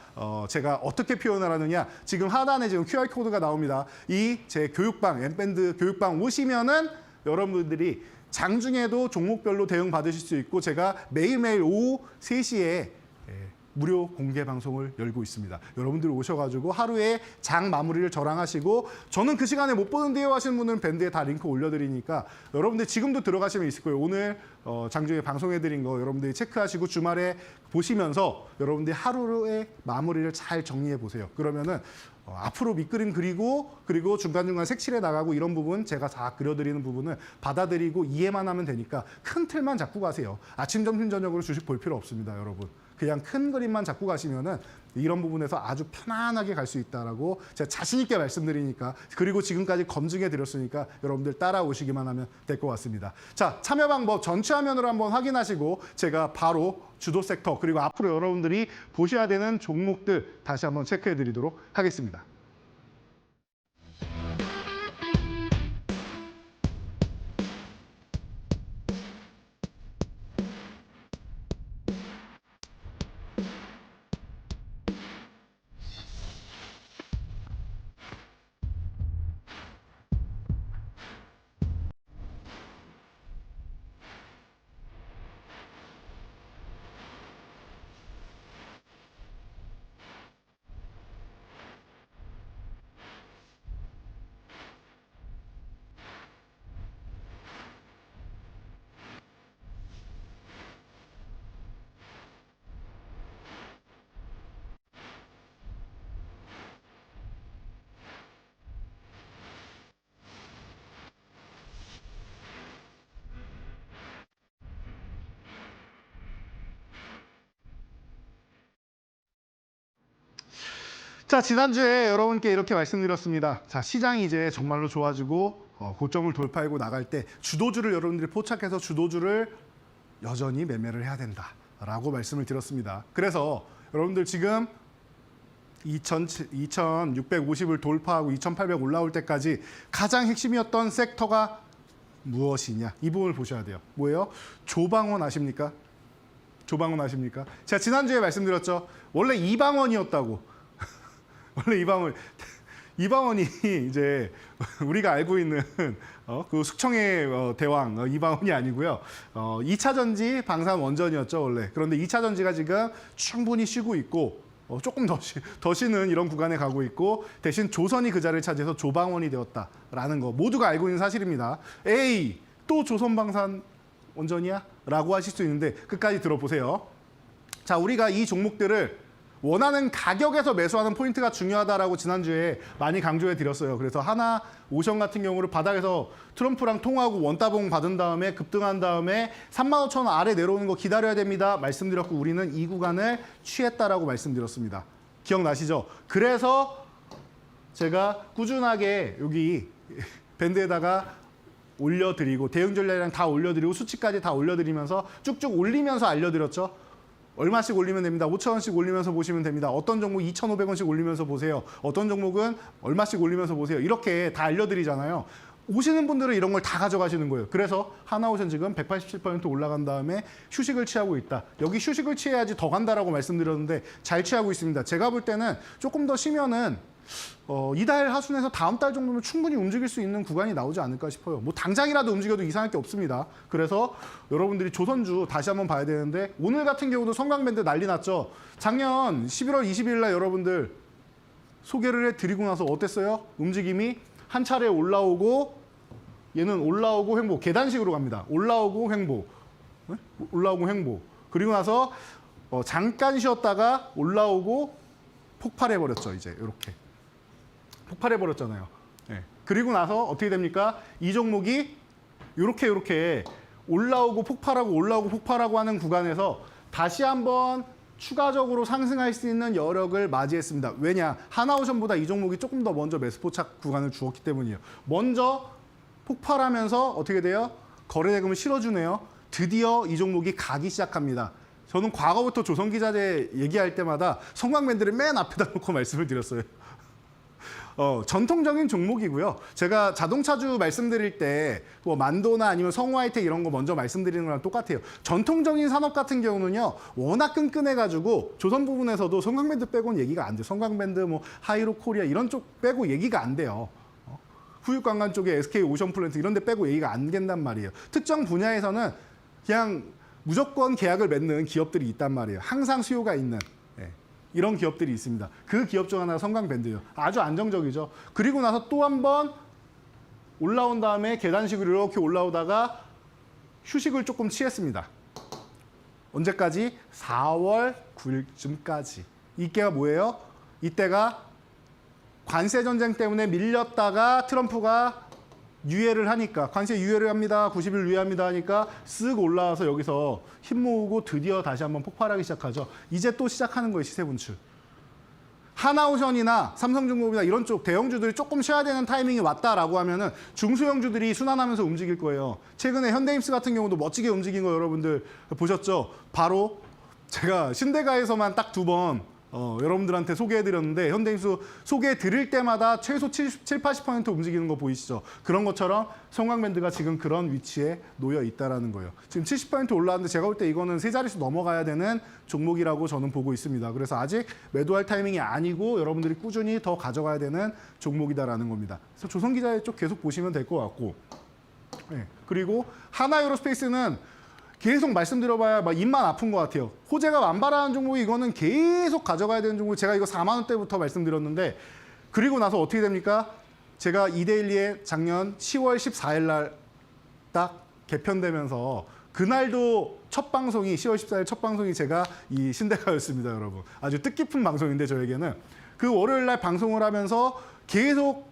어떻게 표현을 하느냐 지금 하단에 지금 QR코드가 나옵니다. 이 제 교육방, 엠밴드 교육방 오시면은 여러분들이 장중에도 종목별로 대응 받으실 수 있고 제가 매일매일 오후 3시에 무료 공개 방송을 열고 있습니다. 여러분들 오셔가지고 하루에 장 마무리를 저랑 하시고 저는 그 시간에 못 보는데요 하시는 분들은 밴드에 다 링크 올려드리니까 여러분들 지금도 들어가시면 있을 거예요. 오늘 장중에 방송해드린 거 여러분들이 체크하시고 주말에 보시면서 여러분들이 하루의 마무리를 잘 정리해 보세요. 그러면은 앞으로 밑그림 그리고 중간중간 색칠해 나가고 이런 부분 제가 다 그려드리는 부분을 받아들이고 이해만 하면 되니까 큰 틀만 잡고 가세요. 아침, 점심, 저녁으로 주식 볼 필요 없습니다, 여러분. 그냥 큰 그림만 잡고 가시면은 이런 부분에서 아주 편안하게 갈 수 있다라고 제가 자신 있게 말씀드리니까 그리고 지금까지 검증해 드렸으니까 여러분들 따라오시기만 하면 될 것 같습니다. 자, 참여 방법 전체 화면으로 한번 확인하시고 제가 바로 주도 섹터 그리고 앞으로 여러분들이 보셔야 되는 종목들 다시 한번 체크해 드리도록 하겠습니다. 자, 지난주에 여러분께 이렇게 말씀드렸습니다. 자, 시장이 이제 정말로 좋아지고 고점을 돌파하고 나갈 때 주도주를 여러분들이 포착해서 주도주를 여전히 매매를 해야 된다라고 말씀을 드렸습니다. 그래서 여러분들 지금 2650을 돌파하고 2800 올라올 때까지 가장 핵심이었던 섹터가 무엇이냐, 이 부분을 보셔야 돼요. 뭐예요? 조방원 아십니까? 조방원 아십니까? 제가 지난주에 말씀드렸죠. 원래 이방원이었다고. 원래 이방원이 이제 우리가 알고 있는 그 숙청의 대왕 이방원이 아니고요. 2차 전지 방산 원전이었죠, 원래. 그런데 2차 전지가 지금 충분히 쉬고 있고 조금 더 쉬는 이런 구간에 가고 있고, 대신 조선이 그 자리를 차지해서 조방원이 되었다라는 거 모두가 알고 있는 사실입니다. 에이, 또 조선방산 원전이야? 라고 하실 수 있는데 끝까지 들어보세요. 자, 우리가 이 종목들을 원하는 가격에서 매수하는 포인트가 중요하다라고 지난주에 많이 강조해 드렸어요. 그래서 하나오션 같은 경우를 바닥에서 트럼프랑 통화하고 원따봉 받은 다음에 급등한 다음에 35,000원 아래 내려오는 거 기다려야 됩니다. 말씀드렸고, 우리는 이 구간을 취했다라고 말씀드렸습니다. 기억나시죠? 그래서 제가 꾸준하게 여기 밴드에다가 올려드리고 대응 전략이랑 다 올려드리고 수치까지 다 올려드리면서 쭉쭉 올리면서 알려드렸죠. 얼마씩 올리면 됩니다. 5,000원씩 올리면서 보시면 됩니다. 어떤 종목 2,500원씩 올리면서 보세요. 어떤 종목은 얼마씩 올리면서 보세요. 이렇게 다 알려드리잖아요. 오시는 분들은 이런 걸 다 가져가시는 거예요. 그래서 하나오션 지금 187% 올라간 다음에 휴식을 취하고 있다. 여기 휴식을 취해야지 더 간다라고 말씀드렸는데 잘 취하고 있습니다. 제가 볼 때는 조금 더 쉬면은 이달 하순에서 다음 달 정도면 충분히 움직일 수 있는 구간이 나오지 않을까 싶어요. 뭐 당장이라도 움직여도 이상할 게 없습니다. 그래서 여러분들이 조선주 다시 한번 봐야 되는데, 오늘 같은 경우도 성광밴드 난리 났죠. 작년 11월 20일 날 여러분들 소개를 해드리고 나서 어땠어요? 움직임이 한 차례 올라오고, 얘는 올라오고 횡보, 계단식으로 갑니다. 올라오고 횡보, 올라오고 횡보. 그리고 나서 잠깐 쉬었다가 올라오고 폭발해버렸죠. 이제 이렇게 폭발해버렸잖아요. 네. 그리고 나서 어떻게 됩니까? 이 종목이 이렇게 올라오고 폭발하고 올라오고 폭발하고 하는 구간에서 다시 한번 추가적으로 상승할 수 있는 여력을 맞이했습니다. 왜냐? 하나오션보다 이 종목이 조금 더 먼저 매수 포착 구간을 주었기 때문이에요. 먼저 폭발하면서 어떻게 돼요? 거래대금을 실어주네요. 드디어 이 종목이 가기 시작합니다. 저는 과거부터 조선기자재 얘기할 때마다 성광밴드를 맨 앞에다 놓고 말씀을 드렸어요. 전통적인 종목이고요. 제가 자동차주 말씀드릴 때 뭐 만도나 아니면 성우하이텍 이런 거 먼저 말씀드리는 거랑 똑같아요. 전통적인 산업 같은 경우는요, 워낙 끈끈해가지고 조선 부분에서도 성광밴드 빼고는 얘기가 안 돼요. 성광밴드, 뭐 하이로 코리아 이런 쪽 빼고 얘기가 안 돼요. 후육관광 쪽에 SK 오션플랜트 이런 데 빼고 얘기가 안 된단 말이에요. 특정 분야에서는 그냥 무조건 계약을 맺는 기업들이 있단 말이에요. 항상 수요가 있는. 이런 기업들이 있습니다. 그 기업 중 하나가 성광밴드예요. 아주 안정적이죠. 그리고 나서 또 한 번 올라온 다음에 계단식으로 이렇게 올라오다가 휴식을 조금 취했습니다. 언제까지? 4월 9일쯤까지. 이때가 뭐예요? 이때가 관세 전쟁 때문에 밀렸다가 트럼프가 유예를 하니까, 관세 유예를 합니다. 90일 유예합니다 하니까 쓱 올라와서 여기서 힘 모으고 드디어 다시 한번 폭발하기 시작하죠. 이제 또 시작하는 거예요, 시세 분출. 하나오션이나 삼성중공업이나 이런 쪽 대형주들이 조금 쉬어야 되는 타이밍이 왔다라고 하면은 중소형주들이 순환하면서 움직일 거예요. 최근에 현대임스 같은 경우도 멋지게 움직인 거 여러분들 보셨죠? 바로 제가 신대가에서만 딱 2번 여러분들한테 소개해드렸는데, 현대임수 소개해드릴 때마다 최소 70-80% 움직이는 거 보이시죠? 그런 것처럼 성광밴드가 지금 그런 위치에 놓여 있다는 거예요. 지금 70% 올라왔는데 제가 볼 때 이거는 세 자릿수 넘어가야 되는 종목이라고 저는 보고 있습니다. 그래서 아직 매도할 타이밍이 아니고 여러분들이 꾸준히 더 가져가야 되는 종목이다라는 겁니다. 그래서 조선기자의 쪽 계속 보시면 될 것 같고, 네. 그리고 하나에어로스페이스는 계속 말씀드려봐야 막 입만 아픈 것 같아요. 호재가 만발하는 종목이 이거는 계속 가져가야 되는 종목. 제가 이거 4만 원대부터 말씀드렸는데, 그리고 나서 어떻게 됩니까? 제가 이데일리에 작년 10월 14일 날 딱 개편되면서 그날도 첫 방송이 10월 14일 첫 방송이 제가 이 신대가였습니다, 여러분. 아주 뜻깊은 방송인데 저에게는 그 월요일 날 방송을 하면서 계속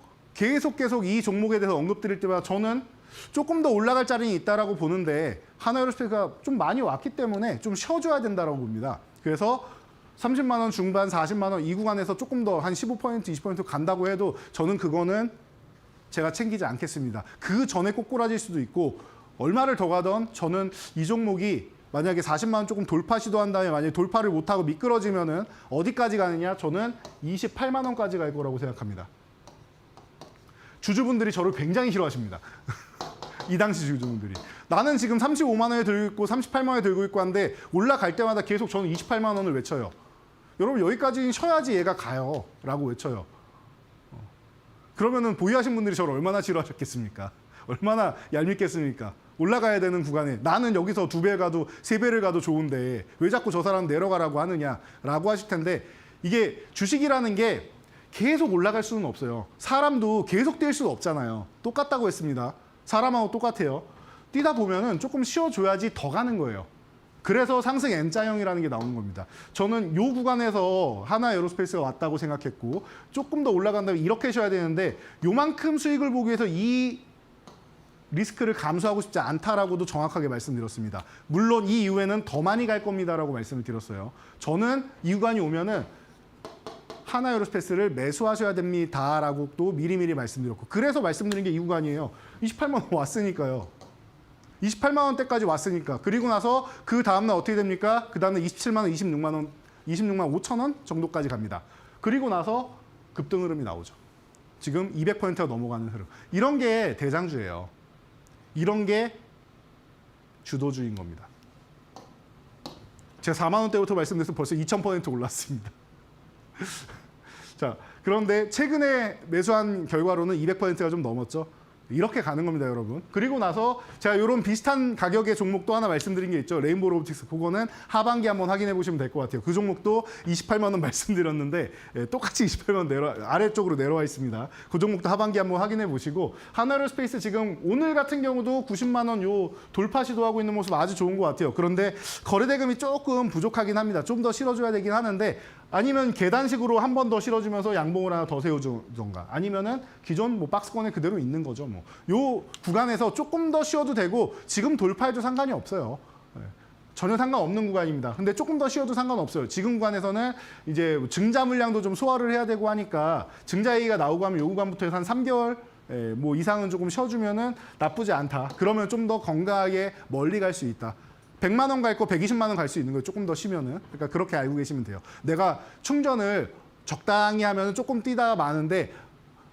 이 종목에 대해서 언급드릴 때마다 저는 조금 더 올라갈 자리는 있다라고 보는데 하나에어로스페이스가 좀 많이 왔기 때문에 좀 쉬어줘야 된다라고 봅니다. 그래서 30만 원 중반, 40만 원 이 구간에서 조금 더 한 15%, 20% 간다고 해도 저는 그거는 제가 챙기지 않겠습니다. 그 전에 꼬꾸라질 수도 있고 얼마를 더 가던 저는 이 종목이 만약에 40만 원 조금 돌파 시도한 다음에 만약에 돌파를 못하고 미끄러지면은 어디까지 가느냐? 저는 28만 원까지 갈 거라고 생각합니다. 주주분들이 저를 굉장히 싫어하십니다. 이 당시 주주분들이. 나는 지금 35만 원에 들고 있고 38만 원에 들고 있고 한데 올라갈 때마다 계속 저는 28만 원을 외쳐요. 여러분 여기까지 쉬어야지 얘가 가요. 라고 외쳐요. 그러면은 보유하신 분들이 저를 얼마나 싫어하셨겠습니까? 얼마나 얄밉겠습니까? 올라가야 되는 구간에 나는 여기서 2배 가도 3배를 가도 좋은데 왜 자꾸 저 사람 내려가라고 하느냐라고 하실 텐데 이게 주식이라는 게 계속 올라갈 수는 없어요. 사람도 계속 뛸 수는 없잖아요. 똑같다고 했습니다. 사람하고 똑같아요. 뛰다 보면은 조금 쉬어줘야지 더 가는 거예요. 그래서 상승 N자형이라는 게 나오는 겁니다. 저는 이 구간에서 하나 에어로스페이스가 왔다고 생각했고 조금 더 올라간다면 이렇게 쉬어야 되는데 요만큼 수익을 보기 위해서 이 리스크를 감수하고 싶지 않다라고도 정확하게 말씀드렸습니다. 물론 이 이후에는 더 많이 갈 겁니다라고 말씀을 드렸어요. 저는 이 구간이 오면은 하나 에어로스페이스를 매수하셔야 됩니다라고 또 미리미리 말씀드렸고 그래서 말씀드린 게 이 구간이에요. 28만 원 왔으니까요. 28만 원대까지 왔으니까. 그리고 나서 그 다음날 어떻게 됩니까? 그 다음날 27만 원, 26만 원, 26만 5천 원 정도까지 갑니다. 그리고 나서 급등 흐름이 나오죠. 지금 200%가 넘어가는 흐름. 이런 게 대장주예요. 이런 게 주도주인 겁니다. 제가 4만 원대부터 말씀드렸을 때 벌써 2000% 올랐습니다. 자, 그런데 최근에 매수한 결과로는 200%가 좀 넘었죠. 이렇게 가는 겁니다, 여러분. 그리고 나서 제가 이런 비슷한 가격의 종목도 하나 말씀드린 게 있죠. 레인보우 로보틱스. 그거는 하반기 한번 확인해 보시면 될 것 같아요. 그 종목도 28만 원 말씀드렸는데 똑같이 28만 원 아래쪽으로 내려와 있습니다. 그 종목도 하반기 한번 확인해 보시고 하나로스페이스 지금 오늘 같은 경우도 90만 원 요 돌파 시도하고 있는 모습 아주 좋은 것 같아요. 그런데 거래대금이 조금 부족하긴 합니다. 좀 더 실어줘야 되긴 하는데 아니면 계단식으로 한 번 더 실어주면서 양봉을 하나 더 세워주던가 아니면은 기존 뭐 박스권에 그대로 있는 거죠. 뭐 요 구간에서 조금 더 쉬어도 되고 지금 돌파해도 상관이 없어요. 전혀 상관없는 구간입니다. 근데 조금 더 쉬어도 상관없어요. 지금 구간에서는 이제 증자 물량도 좀 소화를 해야 되고 하니까 증자 얘기가 나오고 하면 요 구간부터 해서 한 3개월 뭐 이상은 조금 쉬어주면은 나쁘지 않다. 그러면 좀 더 건강하게 멀리 갈 수 있다. 100만 원 갈 거 120만 원 갈 수 있는 거예요. 조금 더 쉬면은. 그러니까 그렇게 알고 계시면 돼요. 내가 충전을 적당히 하면 조금 뛰다가 마는데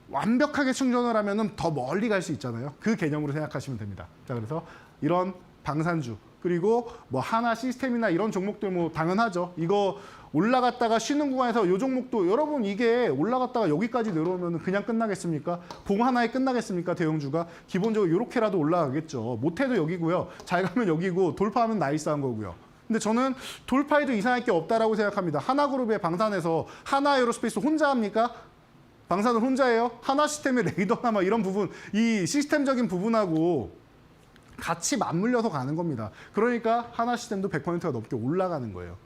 완벽하게 충전을 하면은 더 멀리 갈 수 있잖아요. 그 개념으로 생각하시면 됩니다. 자, 그래서 이런 방산주 그리고 뭐 하나 시스템이나 이런 종목들 뭐 당연하죠. 이거 올라갔다가 쉬는 구간에서 이 종목도 여러분 이게 올라갔다가 여기까지 내려오면 그냥 끝나겠습니까? 봉 하나에 끝나겠습니까? 대형주가 기본적으로 이렇게라도 올라가겠죠. 못해도 여기고요. 잘 가면 여기고 돌파하면 나이스한 거고요. 근데 저는 돌파해도 이상할 게 없다라고 생각합니다. 하나그룹의 방산에서 하나 에어로스페이스 혼자 합니까? 방산을 혼자 해요? 하나 시스템의 레이더나 막 이런 부분, 이 시스템적인 부분하고 같이 맞물려서 가는 겁니다. 그러니까 하나 시스템도 100%가 넘게 올라가는 거예요.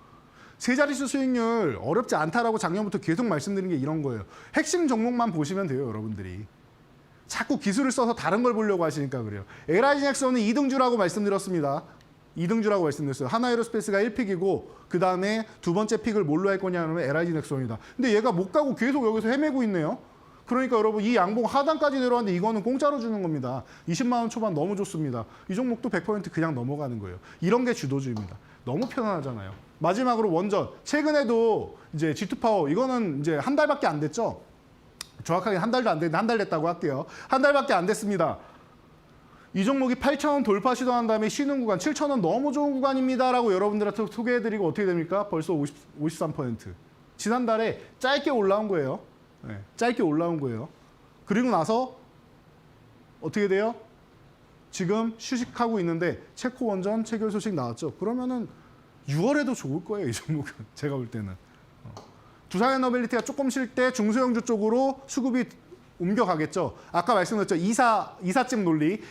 세 자릿수 수익률 어렵지 않다라고 작년부터 계속 말씀드린 게 이런 거예요. 핵심 종목만 보시면 돼요, 여러분들이. 자꾸 기술을 써서 다른 걸 보려고 하시니까 그래요. LIG 넥슨은 2등주라고 말씀드렸습니다. 2등주라고 말씀드렸어요. 하나에어로스페이스가 1픽이고 그 다음에 두 번째 픽을 뭘로 할 거냐면 LIG 넥슨이다. 근데 얘가 못 가고 계속 여기서 헤매고 있네요. 그러니까 여러분 이 양봉 하단까지 내려왔는데 이거는 공짜로 주는 겁니다. 20만 원 초반 너무 좋습니다. 이 종목도 100% 그냥 넘어가는 거예요. 이런 게 주도주의입니다. 너무 편안하잖아요. 마지막으로 원전. 최근에도 이제 G2파워 이거는 이제 한 달밖에 안 됐죠. 정확하게 한 달도 안 됐는데 한 달 됐다고 할게요. 한 달밖에 안 됐습니다. 이 종목이 8,000원 돌파 시도한 다음에 쉬는 구간 7,000원 너무 좋은 구간입니다라고 여러분들한테 소개해드리고 어떻게 됩니까? 벌써 53%. 지난달에 짧게 올라온 거예요. 네, 짧게 올라온 거예요. 그리고 나서 어떻게 돼요? 지금 휴식하고 있는데 체코 원전 체결 소식 나왔죠. 그러면은 6월에도 좋을 거예요, 이 종목은. 제가 볼 때는. 두산에너빌리티가 조금 쉴 때 중소형주 쪽으로 수급이 옮겨가겠죠. 아까 말씀드렸죠. 이사증 논리.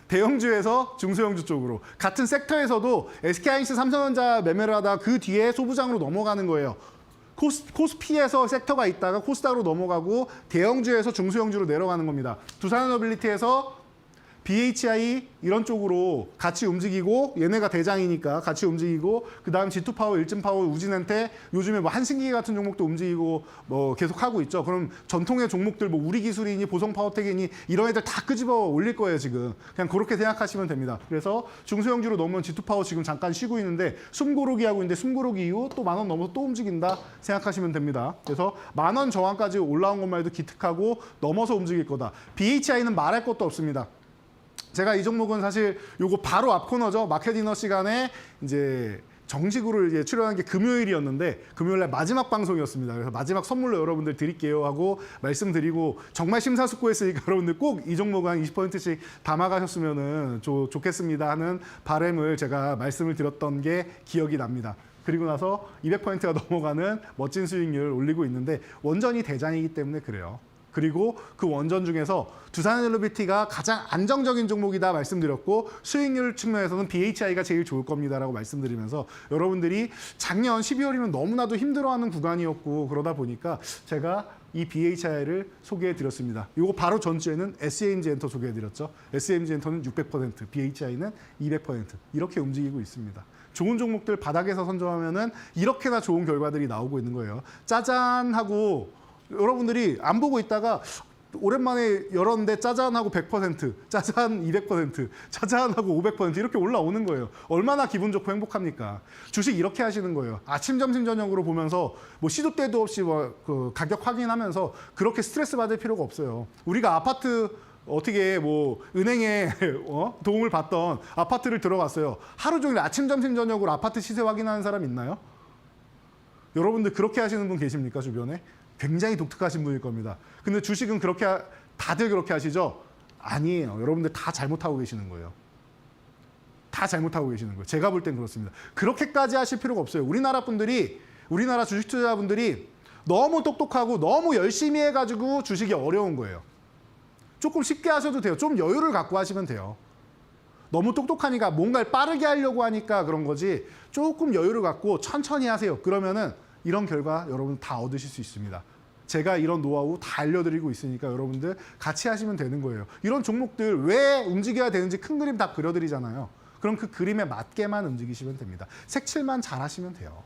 대형주에서 중소형주 쪽으로. 같은 섹터에서도 SK하이닉스 삼성전자 매매를 하다가 그 뒤에 소부장으로 넘어가는 거예요. 코스피에서 섹터가 있다가 코스닥으로 넘어가고 대형주에서 중소형주로 내려가는 겁니다. 두산에너빌리티에서 BHI 이런 쪽으로 같이 움직이고 얘네가 대장이니까 같이 움직이고 그다음 G2파워, 일진파워, 우진한테 요즘에 뭐 한신기계 같은 종목도 움직이고 뭐 계속 하고 있죠. 그럼 전통의 종목들 뭐 우리기술이니 보성파워텍이니 이런 애들 다 끄집어 올릴 거예요 지금. 그냥 그렇게 생각하시면 됩니다. 그래서 중소형주로 넘은 G2파워 지금 잠깐 쉬고 있는데 숨고르기 하고 있는데 숨고르기 이후 또 10,000원 넘어서 또 움직인다 생각하시면 됩니다. 그래서 10,000원 저항까지 올라온 것만 해도 기특하고 넘어서 움직일 거다. BHI는 말할 것도 없습니다. 제가 이 종목은 사실 요거 바로 앞 코너죠. 마켓 이너 시간에 이제 정식으로 이제 출연한 게 금요일이었는데 금요일날 마지막 방송이었습니다. 그래서 마지막 선물로 여러분들 드릴게요 하고 말씀드리고 정말 심사숙고했으니까 여러분들 꼭 이 종목 한 20%씩 담아가셨으면 좋겠습니다 하는 바람을 제가 말씀을 드렸던 게 기억이 납니다. 그리고 나서 200%가 넘어가는 멋진 수익률을 올리고 있는데 원전이 대장이기 때문에 그래요. 그리고 그 원전 중에서 두산엘로비티가 가장 안정적인 종목이다 말씀드렸고 수익률 측면에서는 BHI가 제일 좋을 겁니다라고 말씀드리면서 여러분들이 작년 12월이면 너무나도 힘들어하는 구간이었고 그러다 보니까 제가 이 BHI를 소개해드렸습니다. 이거 바로 전주에는 SMG엔터 소개해드렸죠. SMG엔터는 600%, BHI는 200% 이렇게 움직이고 있습니다. 좋은 종목들 바닥에서 선점하면은 이렇게나 좋은 결과들이 나오고 있는 거예요. 짜잔 하고 여러분들이 안 보고 있다가 오랜만에 열었는데 짜잔하고 100%, 짜잔 200%, 짜잔하고 500% 이렇게 올라오는 거예요. 얼마나 기분 좋고 행복합니까? 주식 이렇게 하시는 거예요. 아침, 점심, 저녁으로 보면서 뭐 시도 때도 없이 그 가격 확인하면서 그렇게 스트레스 받을 필요가 없어요. 우리가 아파트 어떻게 뭐 은행에 도움을 받던 아파트를 들어갔어요. 하루 종일 아침, 점심, 저녁으로 아파트 시세 확인하는 사람 있나요? 여러분들 그렇게 하시는 분 계십니까, 주변에? 굉장히 독특하신 분일 겁니다. 근데 주식은 그렇게 다들 그렇게 하시죠? 아니에요. 여러분들 다 잘못하고 계시는 거예요. 다 잘못하고 계시는 거예요. 제가 볼 땐 그렇습니다. 그렇게까지 하실 필요가 없어요. 우리나라 주식 투자자분들이 너무 똑똑하고 너무 열심히 해가지고 주식이 어려운 거예요. 조금 쉽게 하셔도 돼요. 좀 여유를 갖고 하시면 돼요. 너무 똑똑하니까 뭔가를 빠르게 하려고 하니까 그런 거지 조금 여유를 갖고 천천히 하세요. 그러면은 이런 결과 여러분 다 얻으실 수 있습니다. 제가 이런 노하우 다 알려드리고 있으니까 여러분들 같이 하시면 되는 거예요. 이런 종목들 왜 움직여야 되는지 큰 그림 다 그려드리잖아요. 그럼 그 그림에 맞게만 움직이시면 됩니다. 색칠만 잘 하시면 돼요.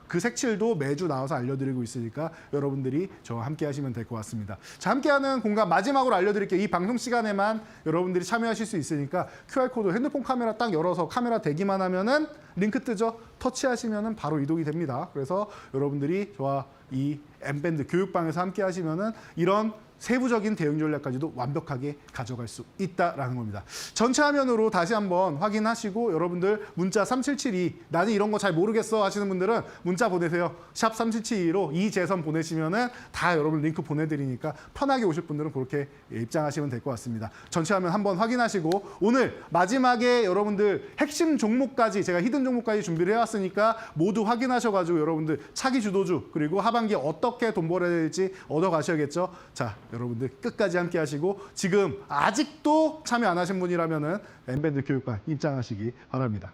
그 색칠도 매주 나와서 알려드리고 있으니까 여러분들이 저와 함께 하시면 될 것 같습니다. 자, 함께하는 공간 마지막으로 알려드릴게요. 이 방송 시간에만 여러분들이 참여하실 수 있으니까 QR코드 핸드폰 카메라 딱 열어서 카메라 대기만 하면은 링크 뜨죠? 터치하시면은 바로 이동이 됩니다. 그래서 여러분들이 저와 이 M밴드 교육방에서 함께 하시면은 이런 세부적인 대응 전략까지도 완벽하게 가져갈 수 있다라는 겁니다. 전체 화면으로 다시 한번 확인하시고 여러분들 문자 3772 나는 이런 거 잘 모르겠어 하시는 분들은 문자 보내세요. 샵 3772로 이재선 보내시면은 다 여러분 링크 보내드리니까 편하게 오실 분들은 그렇게 입장하시면 될 것 같습니다. 전체 화면 한번 확인하시고 오늘 마지막에 여러분들 핵심 종목까지 제가 히든 종목까지 준비를 해왔으니까 모두 확인하셔가지고 여러분들 차기 주도주 그리고 하반기 어떻게 돈 벌어야 될지 얻어가셔야겠죠. 자, 여러분들 끝까지 함께 하시고 지금 아직도 참여 안 하신 분이라면은 M밴드 교육반 입장하시기 바랍니다.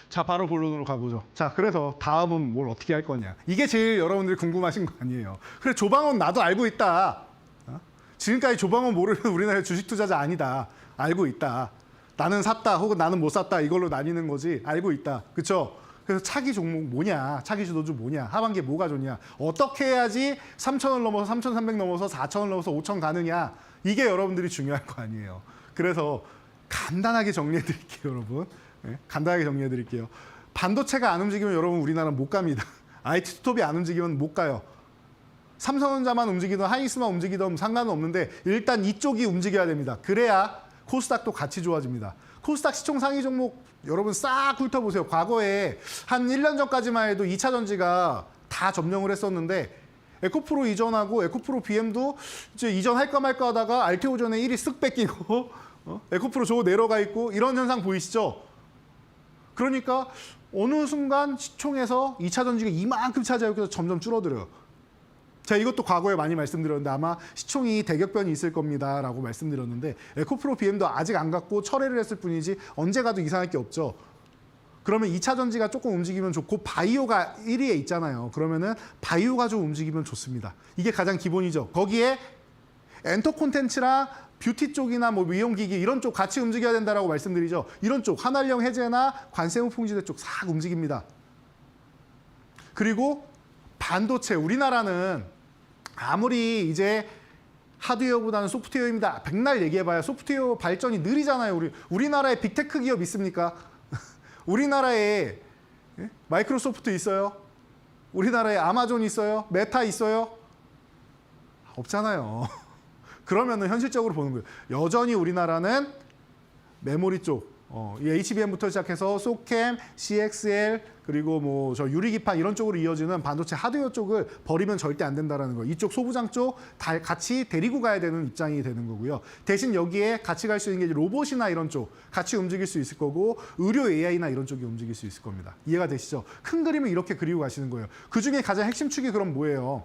자, 바로 본론으로 가보죠. 자, 그래서 다음은 뭘 어떻게 할 거냐. 이게 제일 여러분들이 궁금하신 거 아니에요. 그래, 조방은 나도 알고 있다. 지금까지 조방은 모르는 우리나라의 주식 투자자 아니다. 알고 있다. 나는 샀다 혹은 나는 못 샀다 이걸로 나뉘는 거지. 알고 있다. 그렇죠? 그래서 차기 종목 뭐냐, 차기 주도주 뭐냐, 하반기에 뭐가 좋냐, 어떻게 해야지 3,000원 넘어서 3,300 넘어서 4,000원 넘어서 5,000 가느냐. 이게 여러분들이 중요할 거 아니에요. 그래서 간단하게 정리해 드릴게요, 여러분. 네, 간단하게 정리해 드릴게요. 반도체가 안 움직이면 여러분 우리나라는 못 갑니다. IT 스톱이 안 움직이면 못 가요. 삼성전자만 움직이든 하이닉스만 움직이든 상관은 없는데 일단 이쪽이 움직여야 됩니다. 그래야 코스닥도 같이 좋아집니다. 코스닥 시총 상위 종목 여러분 싹 훑어보세요. 과거에 한 1년 전까지만 해도 2차 전지가 다 점령을 했었는데 에코프로 이전하고 에코프로 BM도 이제 이전할까 말까 하다가 알테오 전에 1위 쓱 뺏기고 에코프로 저거 내려가 있고 이런 현상 보이시죠? 그러니까 어느 순간 시총에서 2차 전지가 이만큼 차지하고 점점 줄어들어요. 제가 이것도 과거에 많이 말씀드렸는데 아마 시총이 대격변이 있을 겁니다 라고 말씀드렸는데 에코프로 BM도 아직 안 갔고 철회를 했을 뿐이지 언제 가도 이상할 게 없죠. 그러면 2차 전지가 조금 움직이면 좋고 바이오가 1위에 있잖아요. 그러면은 바이오가 좀 움직이면 좋습니다. 이게 가장 기본이죠. 거기에 엔터 콘텐츠랑 뷰티 쪽이나 뭐 미용기기 이런 쪽 같이 움직여야 된다라고 말씀드리죠. 이런 쪽 환활령 해제나 관세음 풍지대 쪽 싹 움직입니다. 그리고 반도체 우리나라는 아무리 이제 하드웨어보다는 소프트웨어입니다. 백날 얘기해봐야 소프트웨어 발전이 느리잖아요. 우리나라에 빅테크 기업 있습니까? 우리나라에 마이크로소프트 있어요? 우리나라에 아마존 있어요? 메타 있어요? 없잖아요. 그러면은 현실적으로 보는 거예요. 여전히 우리나라는 메모리 쪽, 이 HBM부터 시작해서 소캠, CXL 그리고 뭐 저 유리기판 이런 쪽으로 이어지는 반도체 하드웨어 쪽을 버리면 절대 안 된다는 거예요. 이쪽 소부장 쪽 다 같이 데리고 가야 되는 입장이 되는 거고요. 대신 여기에 같이 갈 수 있는 게 로봇이나 이런 쪽 같이 움직일 수 있을 거고 의료 AI나 이런 쪽이 움직일 수 있을 겁니다. 이해가 되시죠? 큰 그림을 이렇게 그리고 가시는 거예요. 그중에 가장 핵심 축이 그럼 뭐예요?